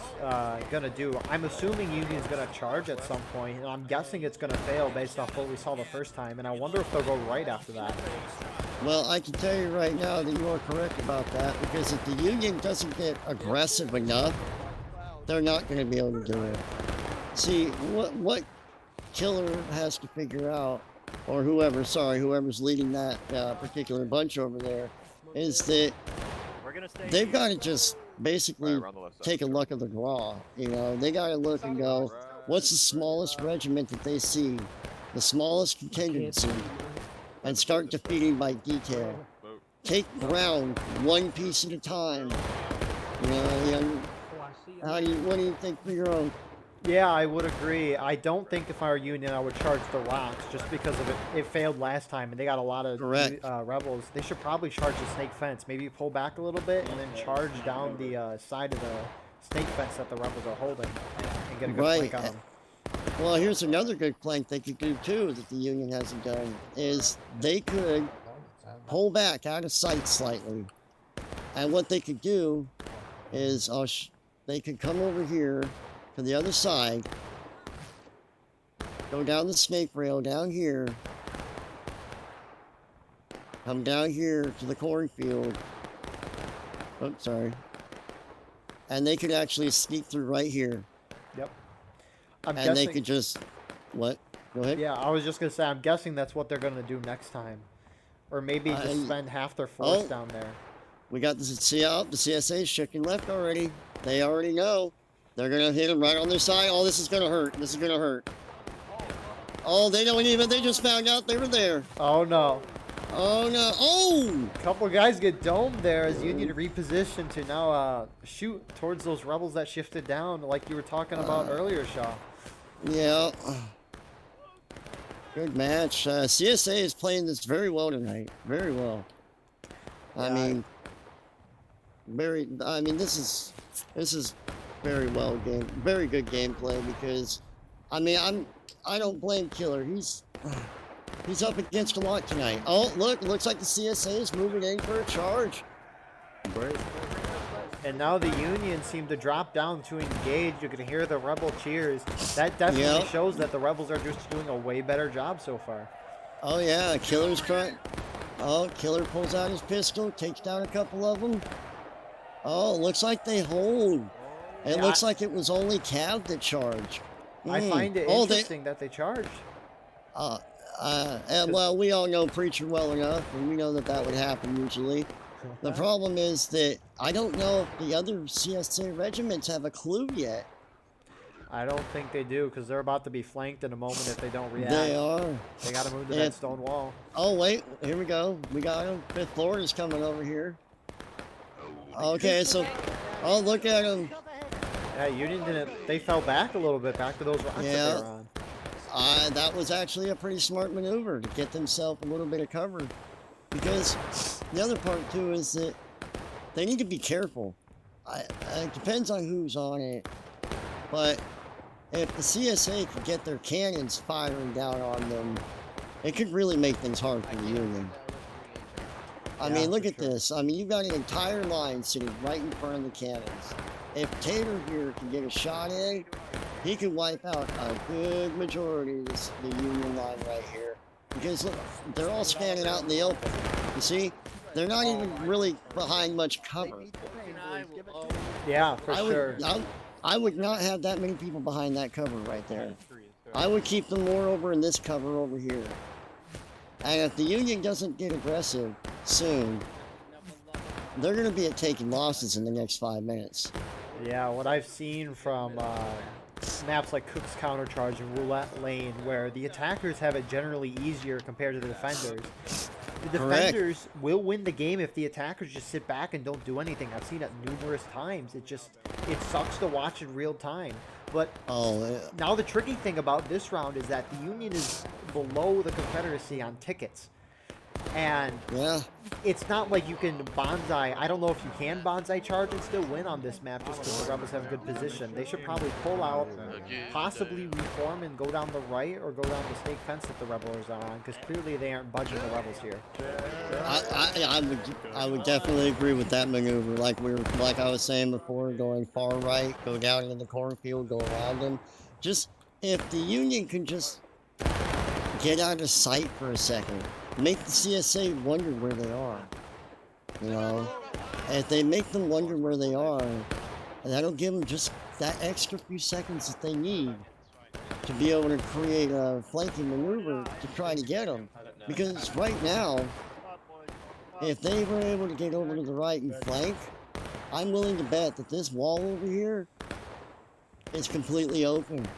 S1: gonna do. I'm assuming Union's gonna charge at some point, and I'm guessing it's gonna fail based off what we saw the first time. And I wonder if they'll go right after that.
S3: Well, I can tell you right now that you are correct about that, because if the Union doesn't get aggressive enough, they're not going to be able to do it. See, what Killer has to figure out, or whoever's leading that particular bunch over there, is that they've got to just basically take a look of the draw. You know, they got to look and go, what's the smallest regiment that they see, the smallest contingency, and start defeating by detail. Take ground one piece at a time. You know, what do you think for your own?
S1: Yeah, I would agree. I don't think if I were Union, I would charge the rocks just because of it failed last time, and they got a lot of
S3: Correct.
S1: rebels. They should probably charge the snake fence. Maybe pull back a little bit and then charge down the side of the snake fence that the rebels are holding and get a good
S3: Right.
S1: flank on them.
S3: Well, here's another good flank they could do too that the Union hasn't done, is they could pull back out of sight slightly. And what they could do is they could come over here to the other side, go down the snake rail down here, come down here to the cornfield. Oh, sorry. And they could actually sneak through right here.
S1: Yep. I'm
S3: And they
S1: guessing.
S3: could just, what? Go ahead.
S1: Yeah, I was just gonna say. I'm guessing that's what they're gonna do next time, or maybe just spend half their force
S3: Oh.
S1: down there.
S3: We got the CSA shaking left already. They already know. They're going to hit them right on their side. Oh, this is going to hurt. This is going to hurt. Oh, they don't even, they just found out they were there.
S1: Oh no!
S3: Oh, no. Oh!
S1: A couple guys get domed there as Union reposition to now shoot towards those rebels that shifted down, like you were talking about earlier, Shaw.
S3: Yeah. Good match. CSA is playing this very well tonight. Very well. I
S1: Yeah,
S3: mean, this is very good gameplay because, I mean, I don't blame Killer. He's up against a lot tonight. Oh, look, looks like the CSA is moving in for a charge.
S1: And now the Union seem to drop down to engage. You can hear the Rebel cheers. That definitely shows that the Rebels are just doing a way better job so far.
S3: Oh yeah, Killer's trying. Oh, Killer pulls out his pistol, takes down a couple of them. Oh, looks like they hold. It looks like it was only Cav that charged.
S1: I find it interesting that they charged.
S3: Well, we all know Preacher well enough, and we know that would happen usually. The problem is that I don't know if the other CSA regiments have a clue yet.
S1: I don't think they do, because they're about to be flanked in a moment if they don't react.
S3: They are.
S1: They got to move to that stone wall.
S3: Oh, wait. Here we go. We got him. 5th Florida's coming over here. Okay, so... Oh, look at him.
S1: Yeah, Union didn't... They fell back a little bit, back to those rocks that they were on.
S3: That was actually a pretty smart maneuver to get themselves a little bit of cover. Because the other part, too, is that they need to be careful. It depends on who's on it. But if the CSA could get their cannons firing down on them, it could really make things hard for the Union. I mean, look at this. I mean, you've got an entire line sitting right in front of the cannons. If Tater here can get a shot in, he can wipe out a good majority of the Union line right here. Because look, they're all standing out in the open. You see? They're not even really behind much cover.
S1: Yeah, for sure.
S3: I would not have that many people behind that cover right there. I would keep them more over in this cover over here. And if the Union doesn't get aggressive soon, they're going to be at taking losses in the next 5 minutes.
S1: Yeah, what I've seen from maps like Cook's Countercharge and Roulette Lane, where the attackers have it generally easier compared to the defenders. The defenders will win the game if the attackers just sit back and don't do anything. I've seen it numerous times. It sucks to watch in real time. But now the tricky thing about this round is that the Union is below the Confederacy on tickets. And it's not like you can bonsai. I don't know if you can bonsai charge and still win on this map just because the Rebels have good position. They should probably pull out, possibly reform and go down the right or go down the stake fence that the Rebels are on, because clearly they aren't budging the Rebels here.
S3: I would definitely agree with that maneuver. Like I was saying before, going far right, go down into the cornfield, go around them. Just if the Union can just get out of sight for a second. Make the CSA wonder where they are, you know? And if they make them wonder where they are, that'll give them just that extra few seconds that they need to be able to create a flanking maneuver to try to get them. Because right now, if they were able to get over to the right and flank, I'm willing to bet that this wall over here is completely open.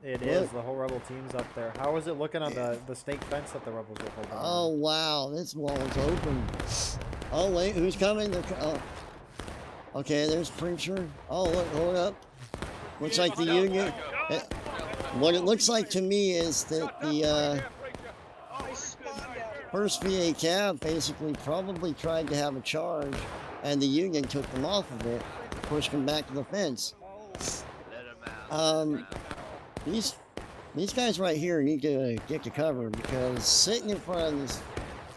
S1: It is. The whole Rebel team's up there. How is it looking on the stake fence that the Rebels are holding?
S3: Oh, wow. This wall is open. Oh, wait. Who's coming? Okay, there's Preacher. Oh, look. Hold up. Looks like the Union... What it looks like to me is that the first VA Cav basically probably tried to have a charge, and the Union took them off of it, pushed them back to the fence. These guys right here need to get to cover, because sitting in front of this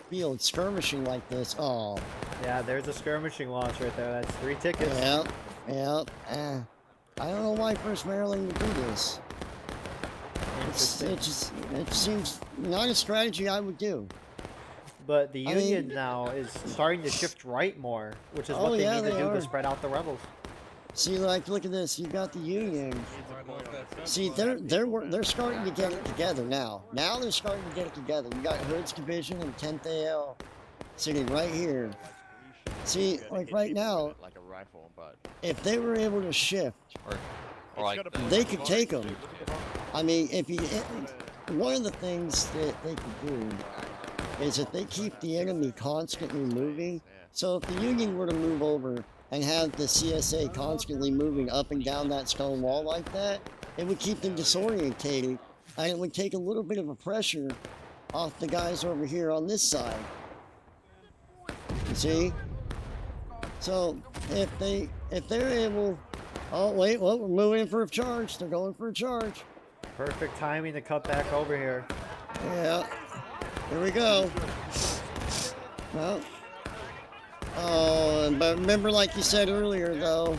S3: field skirmishing like this,
S1: yeah, there's a skirmishing launch right there. That's 3 tickets.
S3: Yep. I don't know why 1st Maryland would do this. It seems not a strategy I would do.
S1: But the Union now is starting to shift right more, which is what they need to do to spread out the Rebels.
S3: See, like, look at this. You got the Union. See, they're starting to get it together now. Now they're starting to get it together. You got Hood's Division and 10th AL sitting right here. See, like right now, if they were able to shift, they could take them. I mean, one of the things that they could do is that they keep the enemy constantly moving. So if the Union were to move over and have the CSA constantly moving up and down that stone wall like that, it would keep them disorientated, and it would take a little bit of a pressure off the guys over here on this side. You see? So if they're able, Oh, wait. Well, we're moving for a charge. They're going for a charge.
S1: Perfect timing to cut back over here.
S3: Yeah. Here we go. Well. Oh, but remember, like you said earlier, though,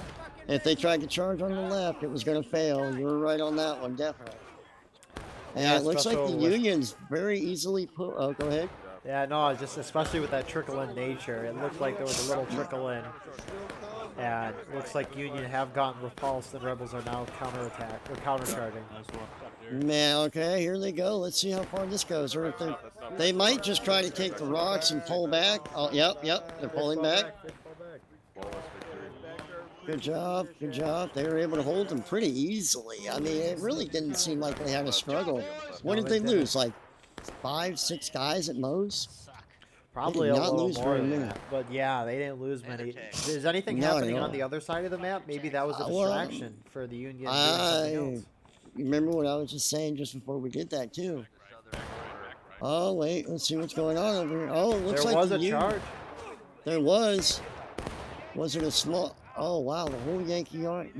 S3: if they tried to charge on the left, it was going to fail. You were right on that one, definitely. And
S1: Yeah,
S3: it looks like the
S1: especially with-
S3: Union's very easily put. Oh, go ahead.
S1: Yeah, no, just especially with that trickle-in nature. It looked like there was a little trickle-in. And it looks like Union have gotten repulsed, and Rebels are now counterattack or countercharging.
S3: Man, okay, here they go. Let's see how far this goes. Or if they might just try to take the rocks and pull back. Oh, yep, they're pulling back. Good job, good job. They were able to hold them pretty easily. I mean, it really didn't seem like they had a struggle. What did they lose? Like 5, 6 guys at most?
S1: Probably
S3: They
S1: a
S3: did not
S1: little
S3: lose
S1: more
S3: very
S1: than
S3: many.
S1: that. But yeah, they didn't lose many. Is anything
S3: No,
S1: happening
S3: no.
S1: on the other side of the map? Maybe that was a
S3: Well,
S1: distraction for the Union doing something else.
S3: Remember what I was just saying just before we did that, too. Oh, wait, let's see what's going on over here. Oh, it looks
S1: There
S3: like
S1: was
S3: the
S1: a charge.
S3: There was. Was it a small? Oh, wow, the whole Yankee Army.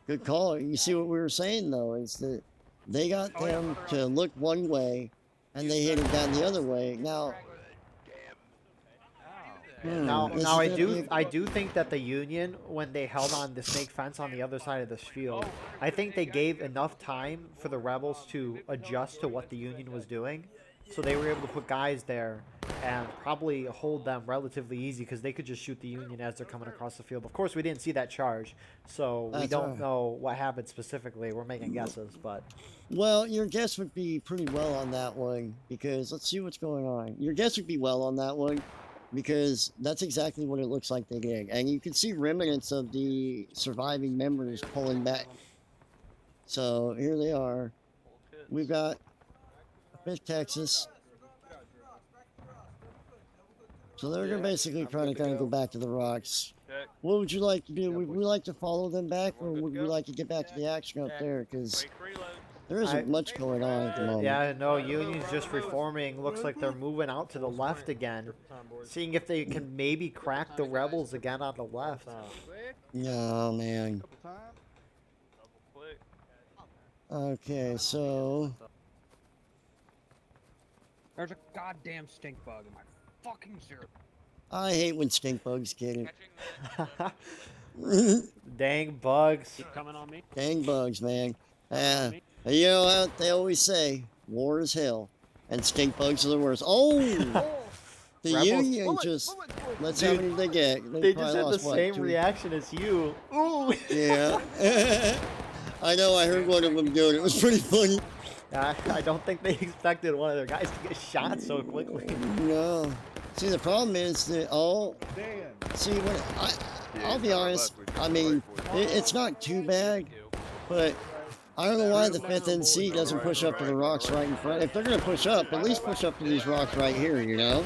S3: Good call. You see what we were saying, though, is that they got them to look one way, and they hit it down the other way. Now,
S1: Now
S3: this
S1: I
S3: is gonna be
S1: I do think that the Union, when they held on the snake fence on the other side of this field, I think they gave enough time for the Rebels to adjust to what the Union was doing, so they were able to put guys there and probably hold them relatively easy because they could just shoot the Union as they're coming across the field. Of course, we didn't see that charge, so we
S3: That's
S1: don't
S3: right.
S1: know what happened specifically. We're making guesses, but
S3: Well, your guess would be pretty well on that one because let's see what's going on. Your guess would be well on that one because that's exactly what it looks like they did. And you can see remnants of the surviving members pulling back. So here they are. We've got 5th Texas. So they're gonna basically trying to kind of go back to the rocks. What would you like to do? Would we like to follow them back or would we like to get back to the action up there? Because there isn't much going on at the moment.
S1: yeah, no, Union's just reforming. Looks like they're moving out to the left again, seeing if they can maybe crack the Rebels again on the left.
S3: Oh, man. Okay, so...
S5: There's a goddamn stink bug in my fucking syrup.
S3: I hate when stink bugs get it.
S1: Dang bugs.
S5: Keep coming on me.
S3: Dang bugs, man. You know what they always say? War is hell. And stink bugs are the worst. Oh! The
S1: Rebels-
S3: Union just... Let's see how many they get.
S1: They
S3: probably
S1: just had the
S3: lost, what,
S1: same
S3: 2?
S1: reaction as you. Ooh.
S3: Yeah. I know, I heard one of them do it. It was pretty funny.
S1: I don't think they expected one of their guys to get shot so quickly.
S3: No. See, the problem is that see, I'll be honest. I mean, it's not too bad, but I don't know why the 5th NC doesn't push up to the rocks right in front. If they're gonna push up, at least push up to these rocks right here. You know?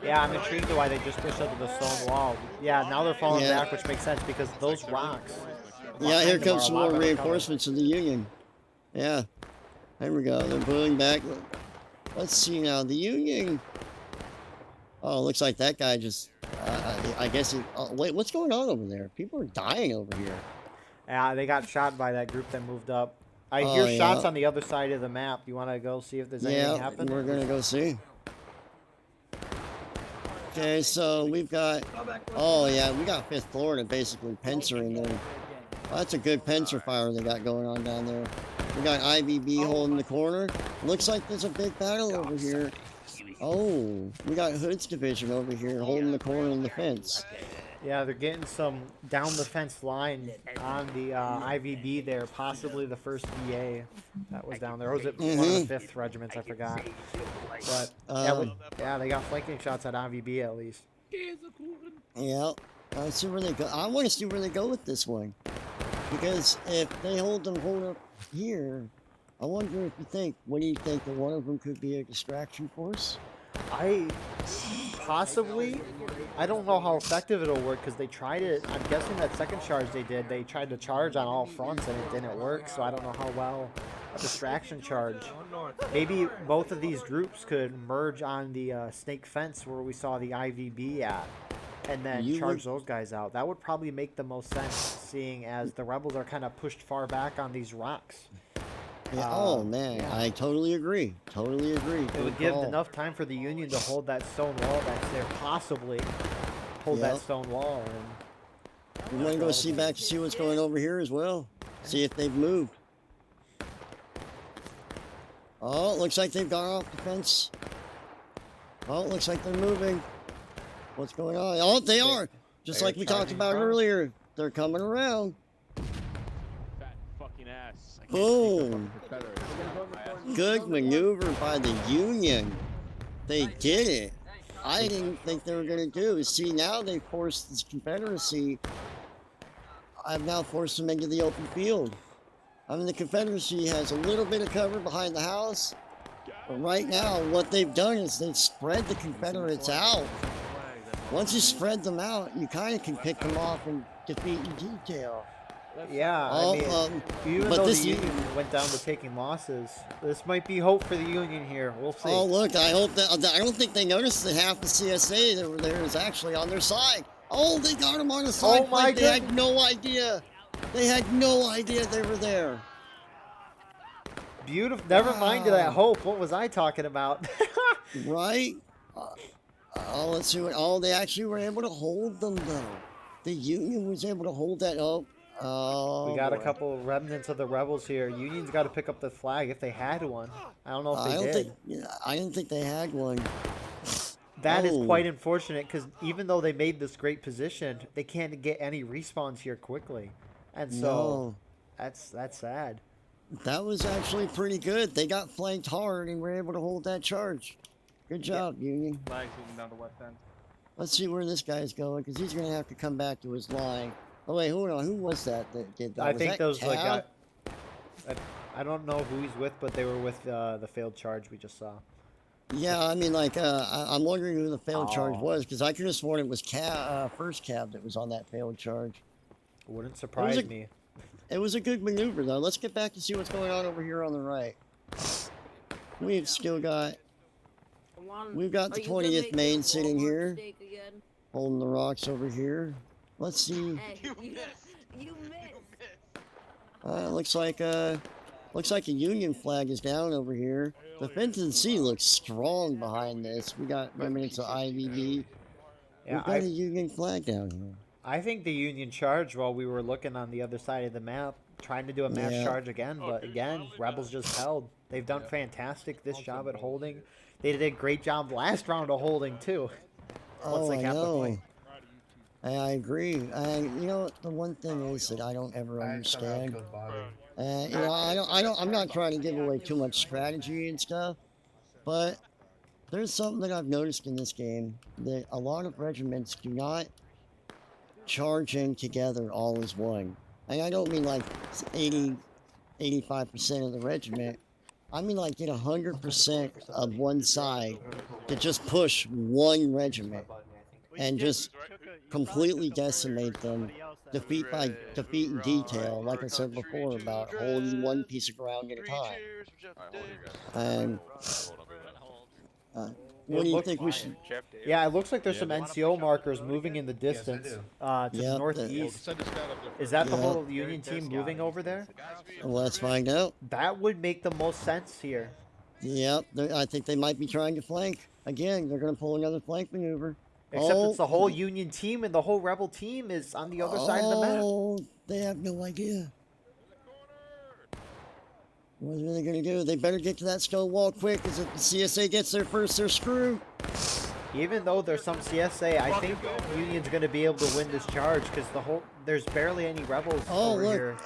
S1: Yeah, I'm intrigued why they just pushed up to the stone wall. Yeah, now they're falling
S3: Yeah.
S1: back, which makes sense because those rocks.
S3: Yeah, here
S1: behind them
S3: comes
S1: are
S3: some
S1: a lot
S3: more
S1: better
S3: reinforcements of the Union. Yeah. There we go. They're pulling back. Let's see now. The Union. Oh, looks like that guy just. I guess he. Oh, wait, what's going on over there? People are dying over here.
S1: Yeah, they got shot by that group that moved up. I
S3: Oh,
S1: hear shots
S3: yeah.
S1: on the other side of the map. You want to go see if there's anything
S3: Yeah,
S1: happening?
S3: we're gonna go see. Okay, so we've got. Oh yeah, we got 5th Florida basically pincering there. Well, that's a good pincer fire they got going on down there. We got IVB holding the corner. Looks like there's a big battle over here. Oh, we got Hood's division over here holding the corner in the fence.
S1: Yeah, they're getting some down the fence line on the IVB there, possibly the 1st VA that was down there. Or was it one of the 5th regiments? I forgot. But yeah, they got flanking shots at IVB at least.
S3: Yeah, let's see where they go. I want to see where they go with this one. Because if they hold up here, I wonder if you think, what do you think, that one of them could be a distraction force?
S1: Possibly. I don't know how effective it'll work because they tried it. I'm guessing that second charge they did, they tried to charge on all fronts and it didn't work. So I don't know how well a distraction charge. Maybe both of these groups could merge on the snake fence where we saw the IVB at. and then
S3: You
S1: charge
S3: would-
S1: those guys out. That would probably make the most sense, seeing as the rebels are kind of pushed far back on these rocks.
S3: Yeah, oh
S1: Um,
S3: man,
S1: yeah.
S3: I totally agree. Totally agree.
S1: It
S3: Good
S1: would give
S3: call.
S1: enough time for the Union to hold that stone wall that's there, possibly hold that
S3: Yep.
S1: stone wall. And
S3: We want to go see back to see what's going over here as well. See if they've moved. Oh, it looks like they've gone off the fence. Oh, it looks like they're moving. What's going on? Oh, they are. Just
S1: they are
S3: like we talked
S1: charging
S3: about
S1: across.
S3: earlier. They're coming around.
S6: Fat fucking ass. I can't
S3: Boom.
S6: take the Confederate.
S3: Good maneuver by the Union. They did it. I didn't think they were going to do. See, now they forced this Confederacy. I've now forced them into the open field. I mean, the Confederacy has a little bit of cover behind the house. But right now, what they've done is they've spread the Confederates out. Once you spread them out, you kind of can pick them off and defeat in detail.
S1: yeah,
S3: Oh,
S1: I mean, even
S3: but
S1: though
S3: this
S1: the Union went down to taking losses, this might be hope for the Union here. We'll see.
S3: Oh, look, I hope that. I don't think they noticed that half the CSA that were there is actually on their side. Oh, they got them on the side.
S1: Oh, my
S3: like they had
S1: goodness.
S3: no idea. They had no idea they were there.
S1: Beautiful. Never mind
S3: Wow.
S1: that hope. What was I talking about?
S3: Right? Oh, let's see what. Oh, they actually were able to hold them, though. The Union was able to hold that. Oh,
S1: We got a
S3: boy.
S1: couple remnants of the rebels here. Union's got to pick up the flag if they had one. I don't know if
S3: I
S1: they
S3: don't
S1: did.
S3: think. Yeah, I didn't think they had one.
S1: That is
S3: Oh.
S1: quite unfortunate because even though they made this great position, they can't get any respawns here quickly, and so
S3: No,
S1: that's sad.
S3: that was actually pretty good. They got flanked hard and were able to hold that charge. Good job, Union.
S6: Flags moving down the west end.
S3: Let's see where this guy's going, because he's going to have to come back to his line. Oh, wait, hold on. Who was that did that?
S1: I
S3: Was
S1: think
S3: that
S1: those like
S3: Cal?
S1: I don't know who he's with, but they were with the failed charge we just saw.
S3: Yeah, I mean, like, I'm wondering who the failed charge
S1: Oh.
S3: was, because I could have sworn it was First Cab that was on that failed charge.
S1: Wouldn't surprise
S3: a-
S1: me.
S3: It was a good maneuver, though. Let's get back to see what's going on over here on the right. We've still got, we've got the 20th Maine sitting here, holding the rocks over here. Let's see.
S4: Hey, you missed.
S3: Looks like a Union flag is down over here. The Fenton Sea looks strong behind this. We got remnants of IVV.
S1: Yeah,
S3: We've got a Union flag down here.
S1: I think the Union charged while we were looking on the other side of the map, trying to do a mass
S3: Yeah.
S1: charge again. But again, rebels just held. They've done fantastic this job at holding. They did a great job last round of holding too. Once
S3: Oh,
S1: they
S3: I
S1: capped the
S3: know.
S1: point.
S3: I agree. And you know, the one thing is that I don't ever understand. You know, I'm not trying to give away too much strategy and stuff, but there's something that I've noticed in this game that a lot of regiments do not charge in together all as one. And I don't mean like 85% of the regiment. I mean like get 100% of one side to just push one regiment and just completely decimate them, defeat in detail, like I said before about holding one piece of ground at a time. And what do you think we should?
S1: Yeah, it looks like there's some NCO markers moving in the distance to the
S3: Yep,
S1: northeast. Is that the
S3: Yeah.
S1: whole Union team moving over there?
S3: Let's find out.
S1: That would make the most sense here.
S3: Yep, I think they might be trying to flank again. They're going to pull another flank maneuver.
S1: Except
S3: Oh.
S1: it's the whole Union team and the whole Rebel team is on the other side of the map.
S3: Oh, they have no idea. What are they going to do? They better get to that stone wall quick, because if the CSA gets there first, they're screwed.
S1: Even though there's some CSA, I think Union's going to be able to win this charge because there's barely any rebels
S3: Oh,
S1: over
S3: look.
S1: here.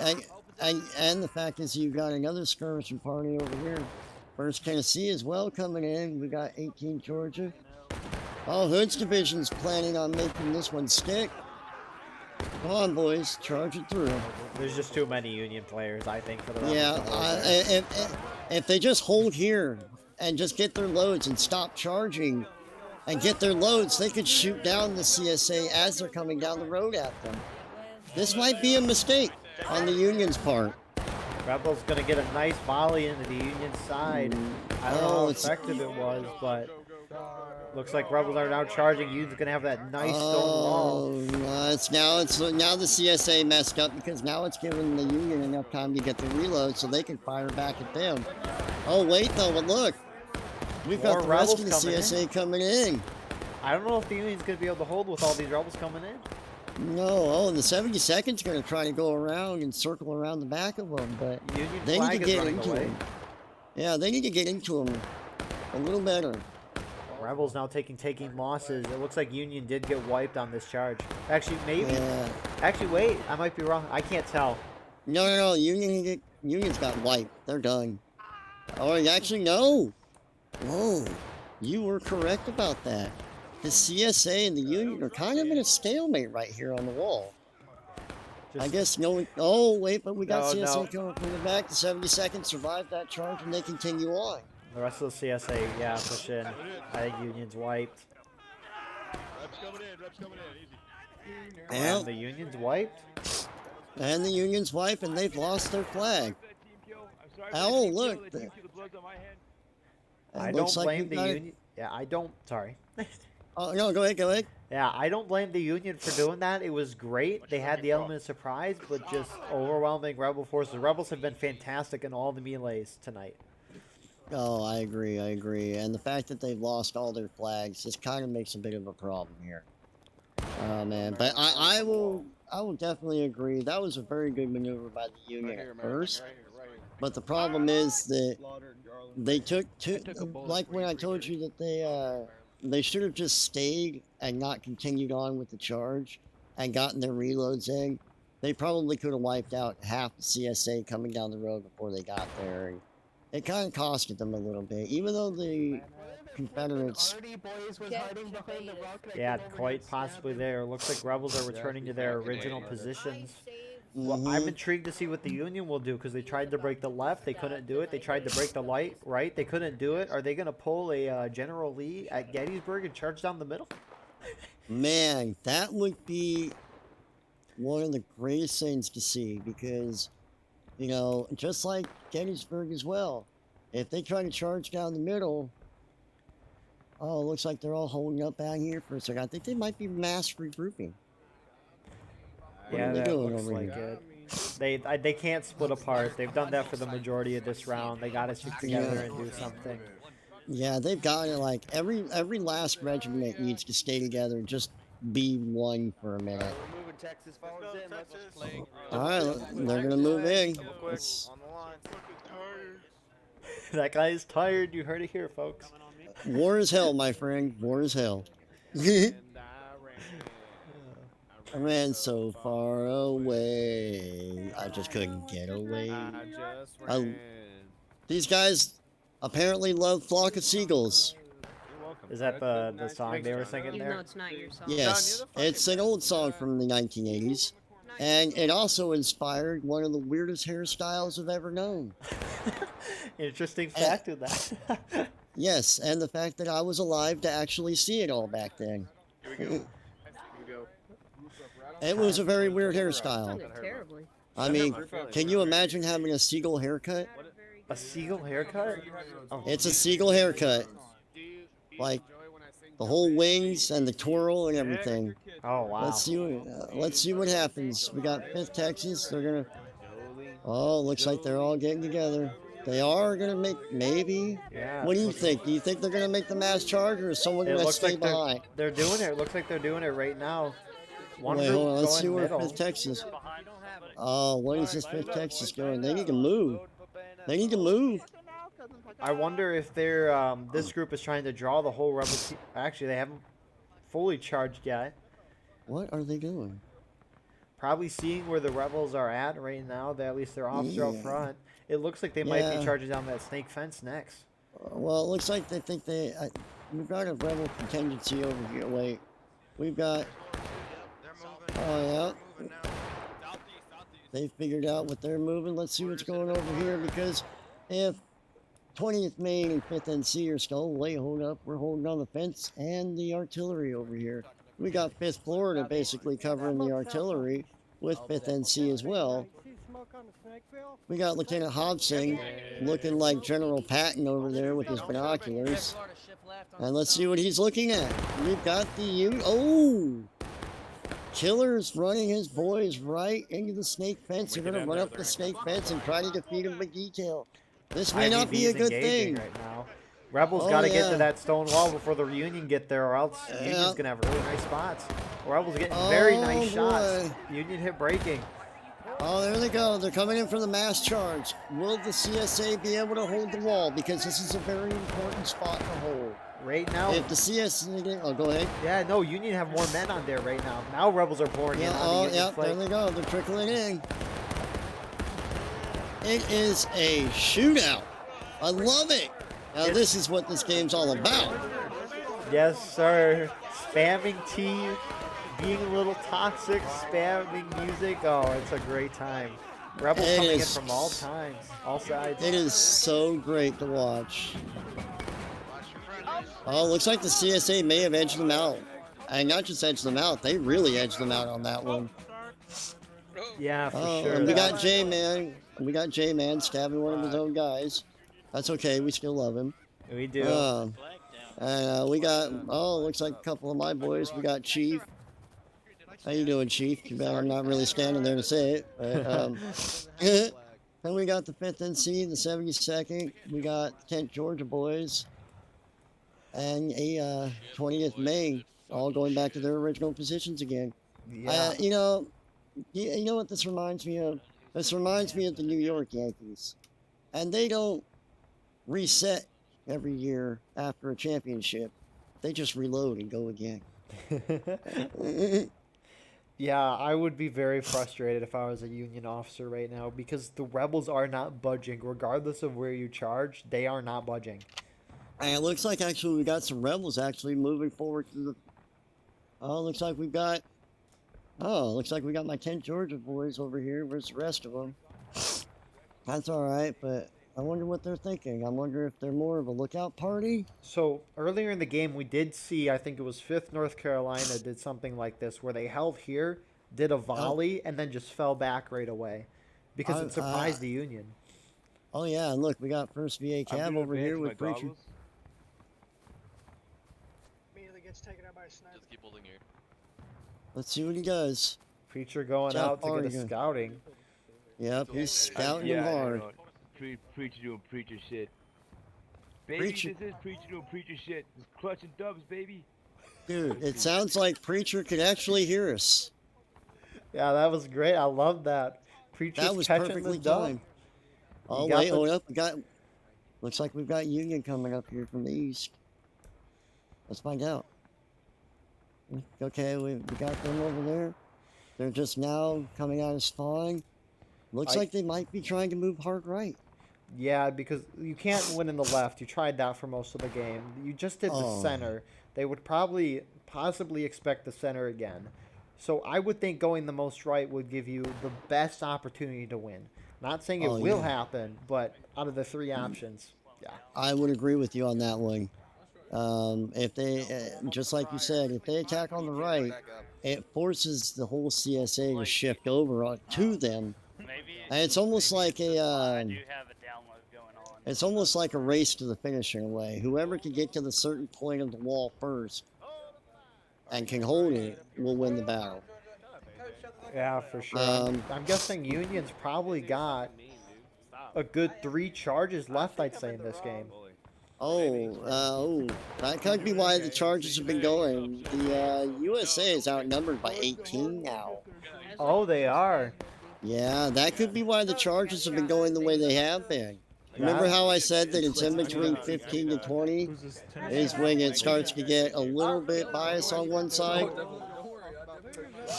S3: And the fact is you've got another skirmishing party over here. First Tennessee as well coming in. We got 18 Georgia. Oh, Hood's division's planning on making this one stick. Come on, boys. Charge it through.
S1: There's just too many Union players, I think, for the Rebels
S3: Yeah,
S1: to hold there.
S3: if they just hold here and just get their loads and stop charging and get their loads, they could shoot down the CSA as they're coming down the road at them. This might be a mistake on the Union's part.
S1: Rebels going to get a nice volley into the Union side. I don't know how
S3: it's-
S1: effective it was, but Looks like Rebels are now charging. Union's gonna have that nice stone wall.
S3: Oh, no, now the CSA messed up because now it's giving the Union enough time to get the reload so they can fire back at them. Oh wait though, but look, we've got
S1: More
S3: the rest of the
S1: Rebels coming in.
S3: CSA coming in.
S1: I don't know if the Union's gonna be able to hold with all these Rebels coming in.
S3: No, oh, the 72nd's going to try to go around and circle around the back of them, but
S1: Union
S3: they need
S1: flag
S3: to
S1: is
S3: get
S1: running
S3: into
S1: away.
S3: them. Yeah, they need to get into them a little better.
S1: Rebels now taking losses. It looks like Union did get wiped on this charge. Actually, maybe.
S3: Yeah.
S1: Actually, wait. I might be wrong. I can't tell.
S3: No, Union's got wiped. They're done. Oh, actually, no. Whoa, you were correct about that. The CSA and the Union are kind of in a stalemate right here on the wall. I guess no. Oh, wait, but we got
S1: No,
S3: CSA
S1: no.
S3: coming from the back. The 72nd survived that charge and they continue on.
S1: The rest of the CSA, yeah, push in. I think Union's wiped.
S6: Reps coming in, easy.
S3: Yeah.
S1: And the Union's wiped.
S3: And the Union's wiped, and they've lost their flag. Oh, look.
S1: I
S3: looks
S1: don't
S3: like
S1: blame
S3: we
S1: the
S3: got it.
S1: Union. Yeah, I don't. Sorry.
S3: Oh, no, go ahead.
S1: Yeah, I don't blame the Union for doing that. It was great. They had the element of surprise, but just overwhelming Rebel forces. Rebels have been fantastic in all the melees tonight.
S3: Oh, I agree. And the fact that they've lost all their flags just kind of makes a bit of a problem here. Oh, man. But I will definitely agree. That was a very good maneuver by the Union at first. But the problem is that they took like when I told you that they should have just stayed and not continued on with the charge and gotten their reloads in. They probably could have wiped out half the CSA coming down the road before they got there. And it kind of costed them a little bit, even though the Confederates.
S1: Yeah, quite possibly there. Looks like Rebels are returning to their original positions. Well, I'm intrigued to see what the Union will do because they tried to break the left. They couldn't do it. They tried to break the right. They couldn't do it. Are they going to pull a General Lee at Gettysburg and charge down the middle?
S3: Man, that would be one of the greatest things to see because, you know, just like Gettysburg as well, if they try to charge down the middle, oh, it looks like they're all holding up out here for a second. I think they might be mass regrouping. What
S1: Yeah,
S3: are they
S1: that
S3: doing
S1: looks
S3: over
S1: like
S3: here?
S1: it. They can't split apart. They've done that for the majority of this round. They got to stick together and do something.
S3: Yeah, they've got it. Like every last regiment needs to stay together and just be one for a minute. All right, they're gonna move in. Let's-
S1: That guy is tired. You heard it here, folks.
S3: War is hell, my friend. War is hell. I ran so far away. I just couldn't get away. These guys apparently love Flock of Seagulls.
S1: Is that the song they were singing
S4: Even though
S1: there?
S4: it's not your song.
S3: Yes, it's an old song from the 1980s. And it also inspired one of the weirdest hairstyles I've ever known.
S1: Interesting fact of that.
S3: Yes, and the fact that I was alive to actually see it all back then. It was a very weird hairstyle.
S4: Sounded terribly.
S3: I mean, can you imagine having a seagull haircut?
S1: A seagull haircut? Oh,
S3: It's a seagull haircut. Like the whole wings and the twirl and everything.
S1: oh wow.
S3: Let's see what happens. We got 5th Texas. They're gonna. Oh, looks like they're all getting together. They are gonna make maybe.
S1: Yeah.
S3: What do you think? Do you think they're gonna make the mass charge, or is someone
S1: It
S3: gonna
S1: looks
S3: stay
S1: like
S3: behind?
S1: they're doing it. It looks like they're doing it right now. One
S3: Wait,
S1: group
S3: hold on. Let's see
S1: going
S3: where
S1: middle.
S3: 5th Texas. Oh, what is this 5th Texas going? They need to move. They need to move.
S1: I wonder if they're this group is trying to draw the whole rebel team. Actually, they haven't fully charged yet.
S3: What are they doing?
S1: Probably seeing where the rebels are at right now. That at least their officer out
S3: Yeah.
S1: front. It looks like they might
S3: Yeah.
S1: be charging down that snake fence next.
S3: Well, it looks like they think we've got a rebel contingency over here. Wait, we've got. Oh yeah. They figured out what they're moving. Let's see what's going over here because if 20th Maine and 5th NC are still way hold up, we're holding on the fence and the artillery over here. We got 5th Florida basically covering the artillery with 5th NC as well. We got Lieutenant Hobson looking like General Patton over there with his binoculars. And let's see what he's looking at. We've got the oh! Killer's running his boys right into the snake fence. They're going to run up the snake fence and try to defeat him by detail. This may not be a good thing.
S1: Right now. Rebels got to get to that stone wall before the Union get there, or else Union's going to have really nice spots. Rebels getting very nice shots. Union hit breaking.
S3: Oh, there they go. They're coming in for the mass charge. Will the CSA be able to hold the wall? Because this is a very important spot to hold.
S1: Right now,
S3: if the CSA, oh, go ahead.
S1: Yeah, no, Union have more men on there right now. Now Rebels are pouring in on the Union flank.
S3: There they go. They're trickling in. It is a shootout. I love it. Now, this is what this game's all about.
S1: Yes, sir. Spamming T, being a little toxic, spamming music. Oh, it's a great time. Rebels coming in from all times, all sides.
S3: It is so great to watch. Oh, looks like the CSA may have edged them out. And not just edged them out, they really edged them out on that one.
S1: Yeah, for sure.
S3: And we got J-Man. We got J-Man stabbing one of his own guys. That's okay. We still love him.
S1: We do.
S3: And we got, looks like a couple of my boys. We got Chief. How you doing, Chief? Too bad I'm not really standing there to say it. But, then we got the 5th NC, the 72nd. We got 10th Georgia boys. And a 20th Maine, all going back to their original positions again.
S1: Yeah.
S3: You know what this reminds me of? This reminds me of the New York Yankees. And they don't reset every year after a championship. They just reload and go again.
S1: Yeah, I would be very frustrated if I was a Union officer right now, because the Rebels are not budging. Regardless of where you charge, they are not budging.
S3: And it looks like actually we got some Rebels actually moving forward to the... looks like we got my 10 Georgia boys over here. Where's the rest of them? That's all right, but I wonder what they're thinking. I wonder if they're more of a lookout party.
S1: So earlier in the game, we did see, I think it was 5th North Carolina did something like this, where they held here, did a volley, and then just fell back right away, because it surprised the Union.
S3: Oh yeah, and look, we got 1st VA Cab over here with Preacher.
S7: Taken out by a sniper. Just keep holding here.
S3: Let's see what he does.
S1: Preacher going out to get a scouting.
S3: Yep, he's scouting hard.
S6: Preacher doing preacher shit. Baby,
S3: Preacher.
S6: This is Preacher doing preacher shit. Just clutching dubs, baby.
S3: Dude, it sounds like Preacher could actually hear us.
S1: Yeah, that was great. I love that. Preacher's
S3: that was
S1: catching
S3: perfectly
S1: the dub.
S3: timed. Oh wait, hold up. Looks like we've got Union coming up here from the east. Let's find out. Okay, we got them over there. They're just now coming out of spawn. Looks like they might be trying to move hard right.
S1: Yeah, because you can't win in the left. You tried that for most of the game. You just did the center. They would possibly expect the center again. So I would think going the most right would give you the best opportunity to win. Not saying it will happen, but out of the 3 options, yeah. I
S3: would agree with you on that one. If they, just like you said, if they attack on the right, it forces the whole CSA to shift over to them. And it's almost like it's almost like a race to the finish in a way. Whoever can get to the certain point of the wall first and can hold it will win the battle.
S1: Yeah, for sure. I'm guessing Union's probably got a good 3 charges left, I'd say, in this game.
S3: That could be why the charges have been going. The USA is outnumbered by 18 now.
S1: Oh, they are.
S3: Yeah, that could be why the charges have been going the way they have been. Remember how I said that it's in between 15 to 20 is when it starts to get a little bit biased on one side?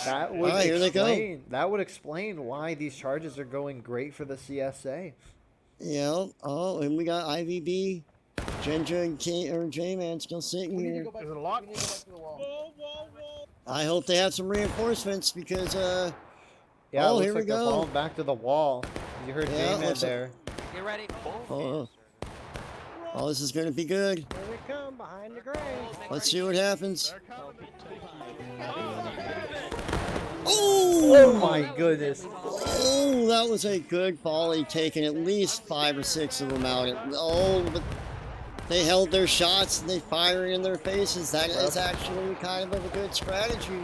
S1: That would
S3: here they go.
S1: That would explain why these charges are going great for the CSA.
S3: Yeah. Oh, and we got IVB. Ginger and J-Man still sitting here.
S5: Is it a lock?
S3: I hope they have some reinforcements because,
S1: yeah, it looks
S3: here
S1: like
S3: we go.
S1: They're falling back to the wall. You heard J-Man there.
S4: Get ready.
S3: Oh, this is going to be good.
S7: Here we come behind the grave.
S3: Let's see what happens.
S1: Oh my goodness.
S3: Oh, that was a good volley, taking at least 5 or 6 of them out. Oh, but they held their shots and they firing in their faces. That is actually kind of a good strategy.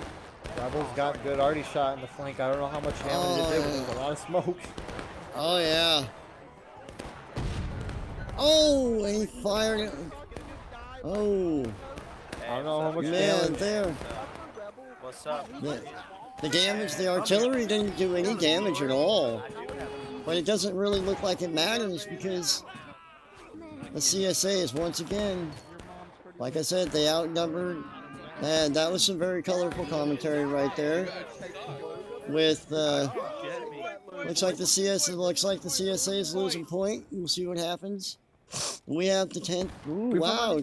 S1: Rebels got good arty shot in the flank. I don't know how much damage it did, but there's a lot of smoke.
S3: Oh, yeah. Oh, and he fired it. Oh.
S1: I don't know how much
S3: Man,
S1: damage.
S3: there.
S8: What's up?
S3: The damage, the artillery didn't do any damage at all. But it doesn't really look like it matters because the CSA is once again, like I said, they outnumbered. And that was some very colorful commentary right there. With looks like the CSA is losing point. We'll see what happens. We have the 10th. Ooh, wow.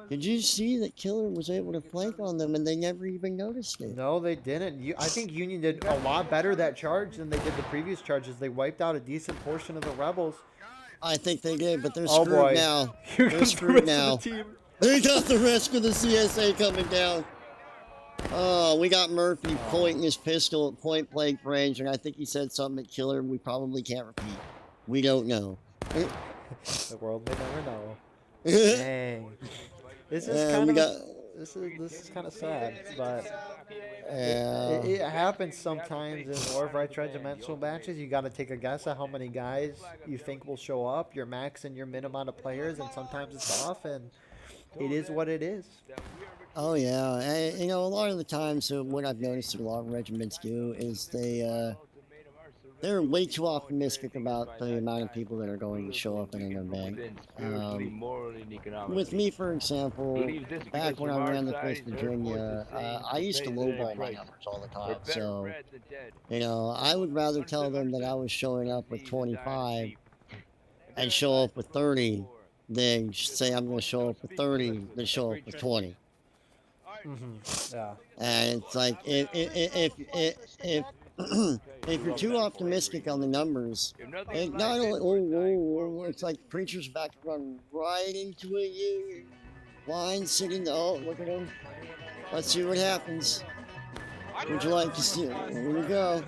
S3: Did you see that Killer was able to flank on them and they never even noticed it?
S1: No, they didn't. I think Union did a lot better that charge than they did the previous charges. They wiped out a decent portion of the rebels.
S3: I think they did, but they're
S1: Oh,
S3: screwed
S1: boy.
S3: now.
S1: Here
S3: They're
S1: comes the
S3: screwed
S1: rest
S3: now.
S1: of the team.
S3: They got the rest of the CSA coming down. Oh, we got Murphy pointing his pistol at point blank range, and I think he said something at Killer we probably can't repeat. We don't know.
S1: The world may never know. Dang. This is kind of this is kind of sad, but it happens sometimes in Warfighter tridimensional matches. You got to take a guess at how many guys you think will show up, your max and your min amount of players, and sometimes it's off, and it is what it is.
S3: Oh yeah, and, you know, a lot of the times what I've noticed that a lot of regiments do is they're way too optimistic about the amount of people that are going to show up in an event. With me, for example, back when I ran the 5th Virginia, I used to lowball my numbers all the time. So, you know, I would rather tell them that I was showing up with 25 and show up with 30 than say I'm going to show up with 30 than show up with 20.
S1: Yeah.
S3: And it's like if you're too optimistic on the numbers, it not only it's like Preacher's about to run right into a Union line sitting. Oh, look at him. Let's see what happens. Would you like to see it? Here we go.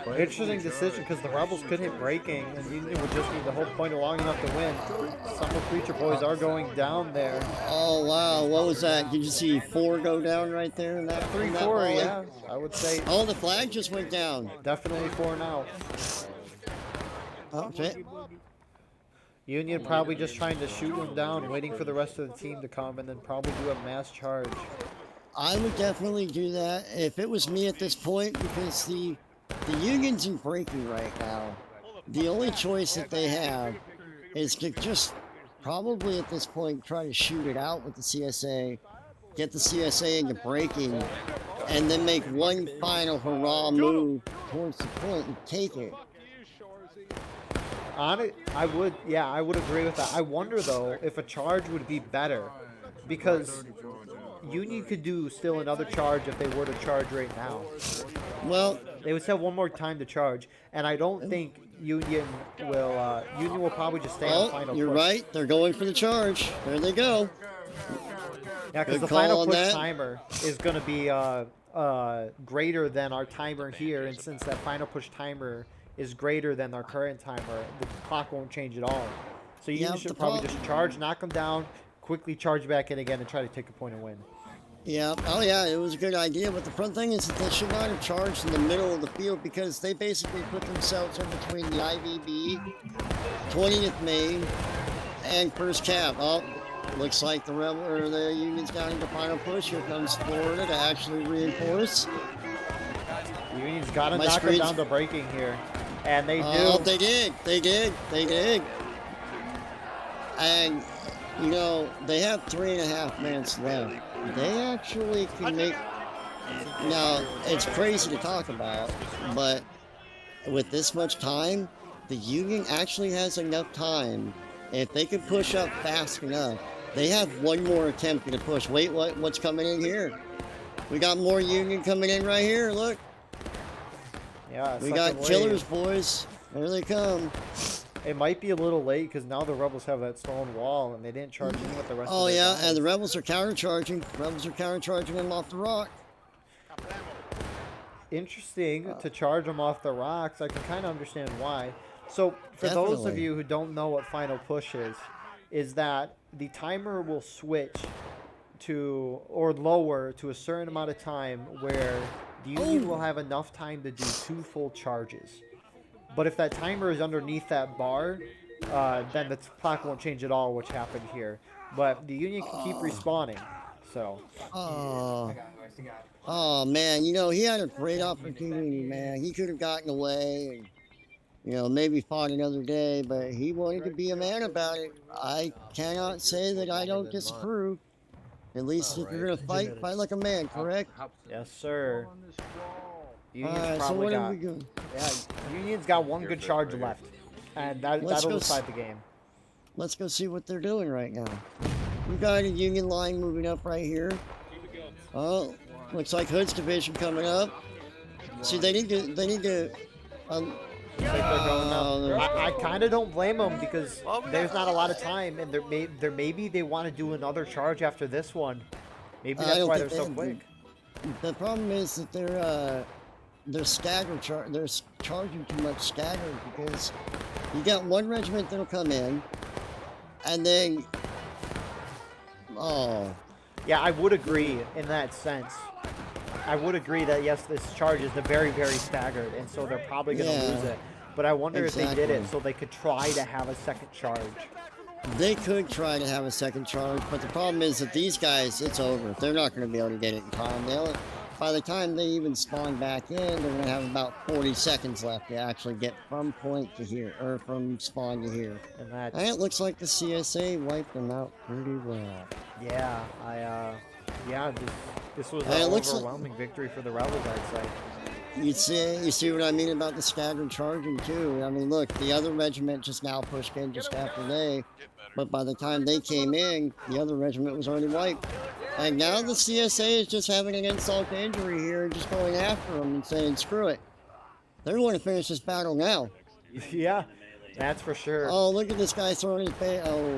S1: Well, interesting decision because the Rebels could hit breaking and Union would just need the whole point long enough to win. Some of the Preacher boys are going down there.
S3: Oh wow, what was that? Did you see 4 go down right there in that
S1: 3-4, yeah, I would say.
S3: Oh, the flag just went down.
S1: Definitely 4 now.
S3: Okay.
S1: Union probably just trying to shoot them down, waiting for the rest of the team to come, and then probably do a mass charge.
S3: I would definitely do that if it was me at this point, because the Union's in breaking right now. The only choice that they have is to just probably at this point try to shoot it out with the CSA, get the CSA into breaking, and then make one final hurrah move towards the point and take it.
S1: On it, I would agree with that. I wonder though if a charge would be better, because Union could do still another charge if they were to charge right now.
S3: Well,
S1: they would still have one more time to charge, and I don't think Union will probably just stay on final.
S3: You're
S1: push.
S3: right. They're going for the charge. There they go.
S1: Yeah, because the final push timer is going to be greater than our timer here, and since that final push timer is greater than our current timer, the clock won't change at all. So Union should probably just charge, knock them down, quickly charge back in again, and try to take a point and win.
S3: Yeah. Oh, yeah. It was a good idea, but the front thing is that they should not have charged in the middle of the field because they basically put themselves in between the IVB, 20th Maine, and First Cap. Oh, looks like the Union's down into final push. Here comes Florida to actually reinforce.
S1: Union's got to knock them down to breaking here, and they do.
S3: Oh, they did. They did. They did. And you know, they have 3.5 minutes left. They actually can make... Now, it's crazy to talk about, but with this much time, the Union actually has enough time. If they can push up fast enough, they have one more attempt to push. Wait, what's coming in here? We got more Union coming in right here, look.
S1: Yeah,
S3: we got killers, boys. There they come.
S1: It might be a little late because now the Rebels have that stone wall and they didn't charge in with the rest of
S3: Oh,
S1: their
S3: yeah,
S1: guys.
S3: and the Rebels are countercharging. Rebels are countercharging them off the rock.
S1: interesting to charge them off the rocks. I can kind of understand why. So, for those of
S3: Definitely.
S1: you who don't know what final push is that the timer will switch to or lower to a certain amount of time where the Union will have enough time to do 2 full charges. But if that timer is underneath that bar, then the clock won't change at all, which happened here. But the Union can keep respawning. So,
S3: Oh, oh man, you know, he had a great opportunity, man. He could have gotten away and, you know, maybe fought another day, but he wanted to be a man about it. I cannot say that I don't disapprove. At least if you're gonna fight, fight like a man, correct?
S1: yes, sir. Union's
S3: Alright, so
S1: probably
S3: what are
S1: got
S3: we doing?
S1: yeah. Union's got one good charge left, and that'll decide the game.
S3: Let's go see what they're doing right now. We got a Union line moving up right here. Oh, looks like Hood's division coming up. See, they need to.
S1: Like they're going up. I kind of don't blame them because there's not a lot of time, and maybe they want to do another charge after this one. Maybe that's why they're so quick.
S3: The problem is that they're staggered. They're charging too much staggered because you got one regiment that'll come in, and then
S1: Yeah, I would agree in that sense. I would agree that yes, this charge is very, very staggered, and so they're probably going to lose it. But I wonder if they did it so they could try to have a second charge.
S3: They could try to have a second charge, but the problem is that these guys, it's over. They're not going to be able to get it in time. By the time they even spawn back in, they're going to have about 40 seconds left to actually get from point to here, or from spawn to here. And it looks like the CSA wiped them out pretty well.
S1: Yeah, this was an overwhelming victory for the Rebels, I'd say.
S3: You see what I mean about the staggered charging too. I mean, look, the other regiment just now pushed in just after they, but by the time they came in, the other regiment was already wiped. And now the CSA is just having an insult to injury here, just going after them and saying, screw it. They want to finish this battle now.
S1: Yeah, that's for sure.
S3: Oh, look at this guy throwing his bayonet. Oh,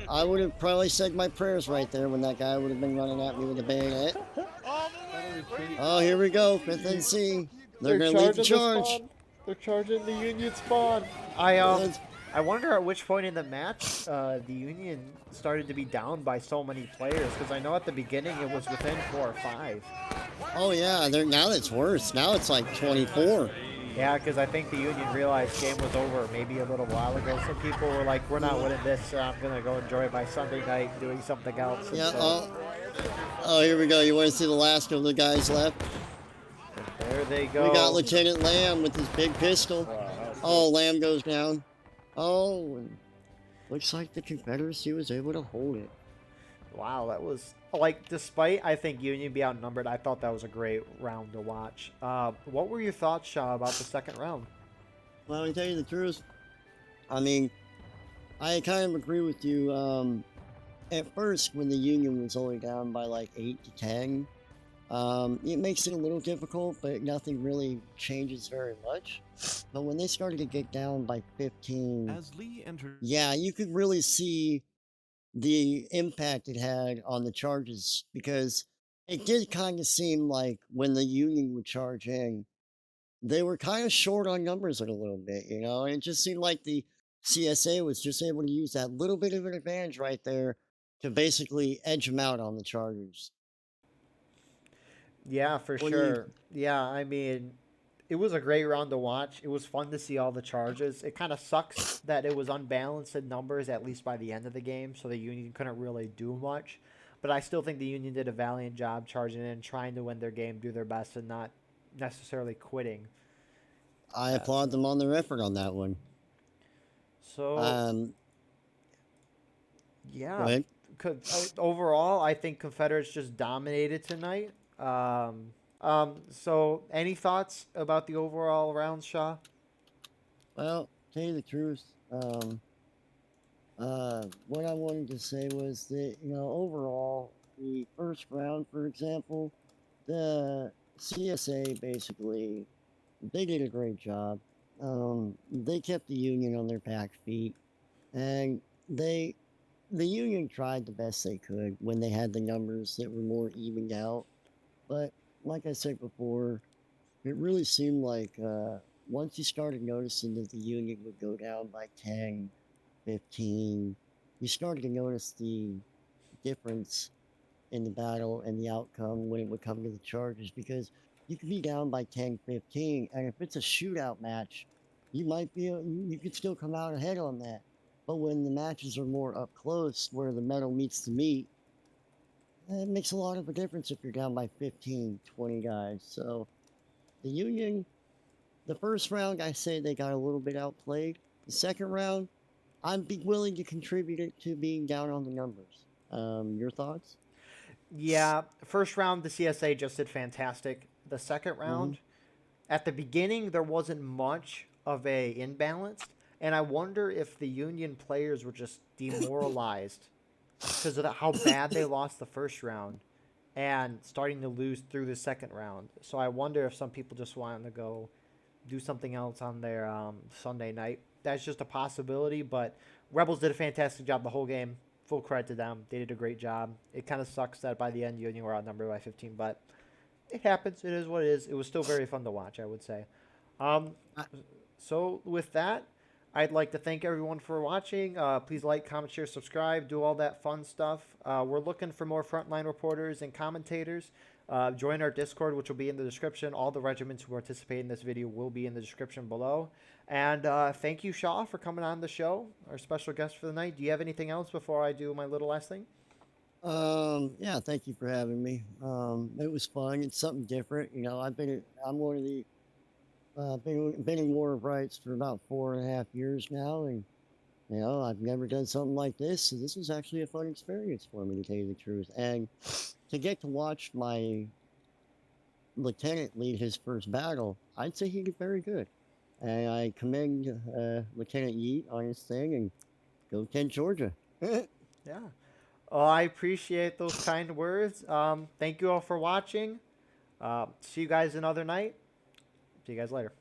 S3: I would have probably said my prayers right there when that guy would have been running at me with a bayonet. Oh, here we go, 5th NC. They're going to lead the charge.
S1: They're charging the Union spawn. I wonder at which point in the match the Union started to be down by so many players, because I know at the beginning it was within 4 or 5.
S3: Oh yeah, now it's worse. Now it's like 24.
S1: Yeah, because I think the Union realized game was over maybe a little while ago. Some people were like, we're not winning this, so I'm going to go enjoy my Sunday night doing something else.
S3: Yeah, oh, here we go. You want to see the last of the guys left?
S1: There they go.
S3: We got Lieutenant Lamb with his big pistol. Oh, Lamb goes down. Oh, and looks like the Confederacy was able to hold it.
S1: Wow, that was, like, despite, I think, Union be outnumbered, I thought that was a great round to watch. What were your thoughts, Shaw, about the second round?
S3: Well, to tell you the truth, I mean, I kind of agree with you. At first, when the Union was only down by like 8 to 10, it makes it a little difficult, but nothing really changes very much. But when they started to get down by 15, yeah, you could really see the impact it had on the charges, because it did kind of seem like when the Union would charge in, they were kind of short on numbers a little bit, you know, and it just seemed like the CSA was just able to use that little bit of an advantage right there to basically edge them out on the Chargers.
S1: Yeah, for sure. Yeah, I mean, it was a great round to watch. It was fun to see all the charges. It kind of sucks that it was unbalanced in numbers, at least by the end of the game, so the Union couldn't really do much. But I still think the Union did a valiant job charging in, trying to win their game, do their best, and not necessarily quitting.
S3: I applaud them on their effort on that one.
S1: So, yeah. Overall, I think Confederates just dominated tonight. So any thoughts about the overall round, Shaw?
S3: Well, to tell you the truth, what I wanted to say was that, you know, overall, the first round, for example, the CSA basically, they did a great job. They kept the Union on their back feet, and the Union tried the best they could when they had the numbers that were more evened out. But like I said before, it really seemed like once you started noticing that the Union would go down by 10, 15, you started to notice the difference in the battle and the outcome when it would come to the Chargers, because you could be down by 10, 15, and if it's a shootout match, you could still come out ahead on that. But when the matches are more up close, where the metal meets the meat, it makes a lot of a difference if you're down by 15, 20 guys. So the Union, the first round, I say they got a little bit outplayed. The second round, I'd be willing to contribute it to being down on the numbers. Your thoughts?
S1: Yeah, first round the CSA just did fantastic. The second round, at the beginning there wasn't much of a imbalance, and I wonder if the Union players were just demoralized because of how bad they lost the first round and starting to lose through the second round. So I wonder if some people just wanted to go do something else on their Sunday night. That's just a possibility, but Rebels did a fantastic job the whole game. Full credit to them. They did a great job. It kind of sucks that by the end Union were outnumbered by 15, but it happens. It is what it is. It was still very fun to watch, I would say. So with that, I'd like to thank everyone for watching. Please like, comment, share, subscribe, do all that fun stuff. We're looking for more frontline reporters and commentators. Join our Discord, which will be in the description. All the regiments who participate in this video will be in the description below. And thank you, Shaw, for coming on the show, our special guest for the night. Do you have anything else before I do my little last thing?
S3: Yeah, thank you for having me. It was fun. It's something different. You know, I'm one of the been in War of Rights for about 4.5 years now, and you know, I've never done something like this, so this was actually a fun experience for me, to tell you the truth. And to get to watch my lieutenant lead his first battle, I'd say he did very good. And I commend Lieutenant Yeet on his thing, and go Kent, Georgia.
S1: Yeah. Oh, I appreciate those kind words. Thank you all for watching. See you guys another night. See you guys later.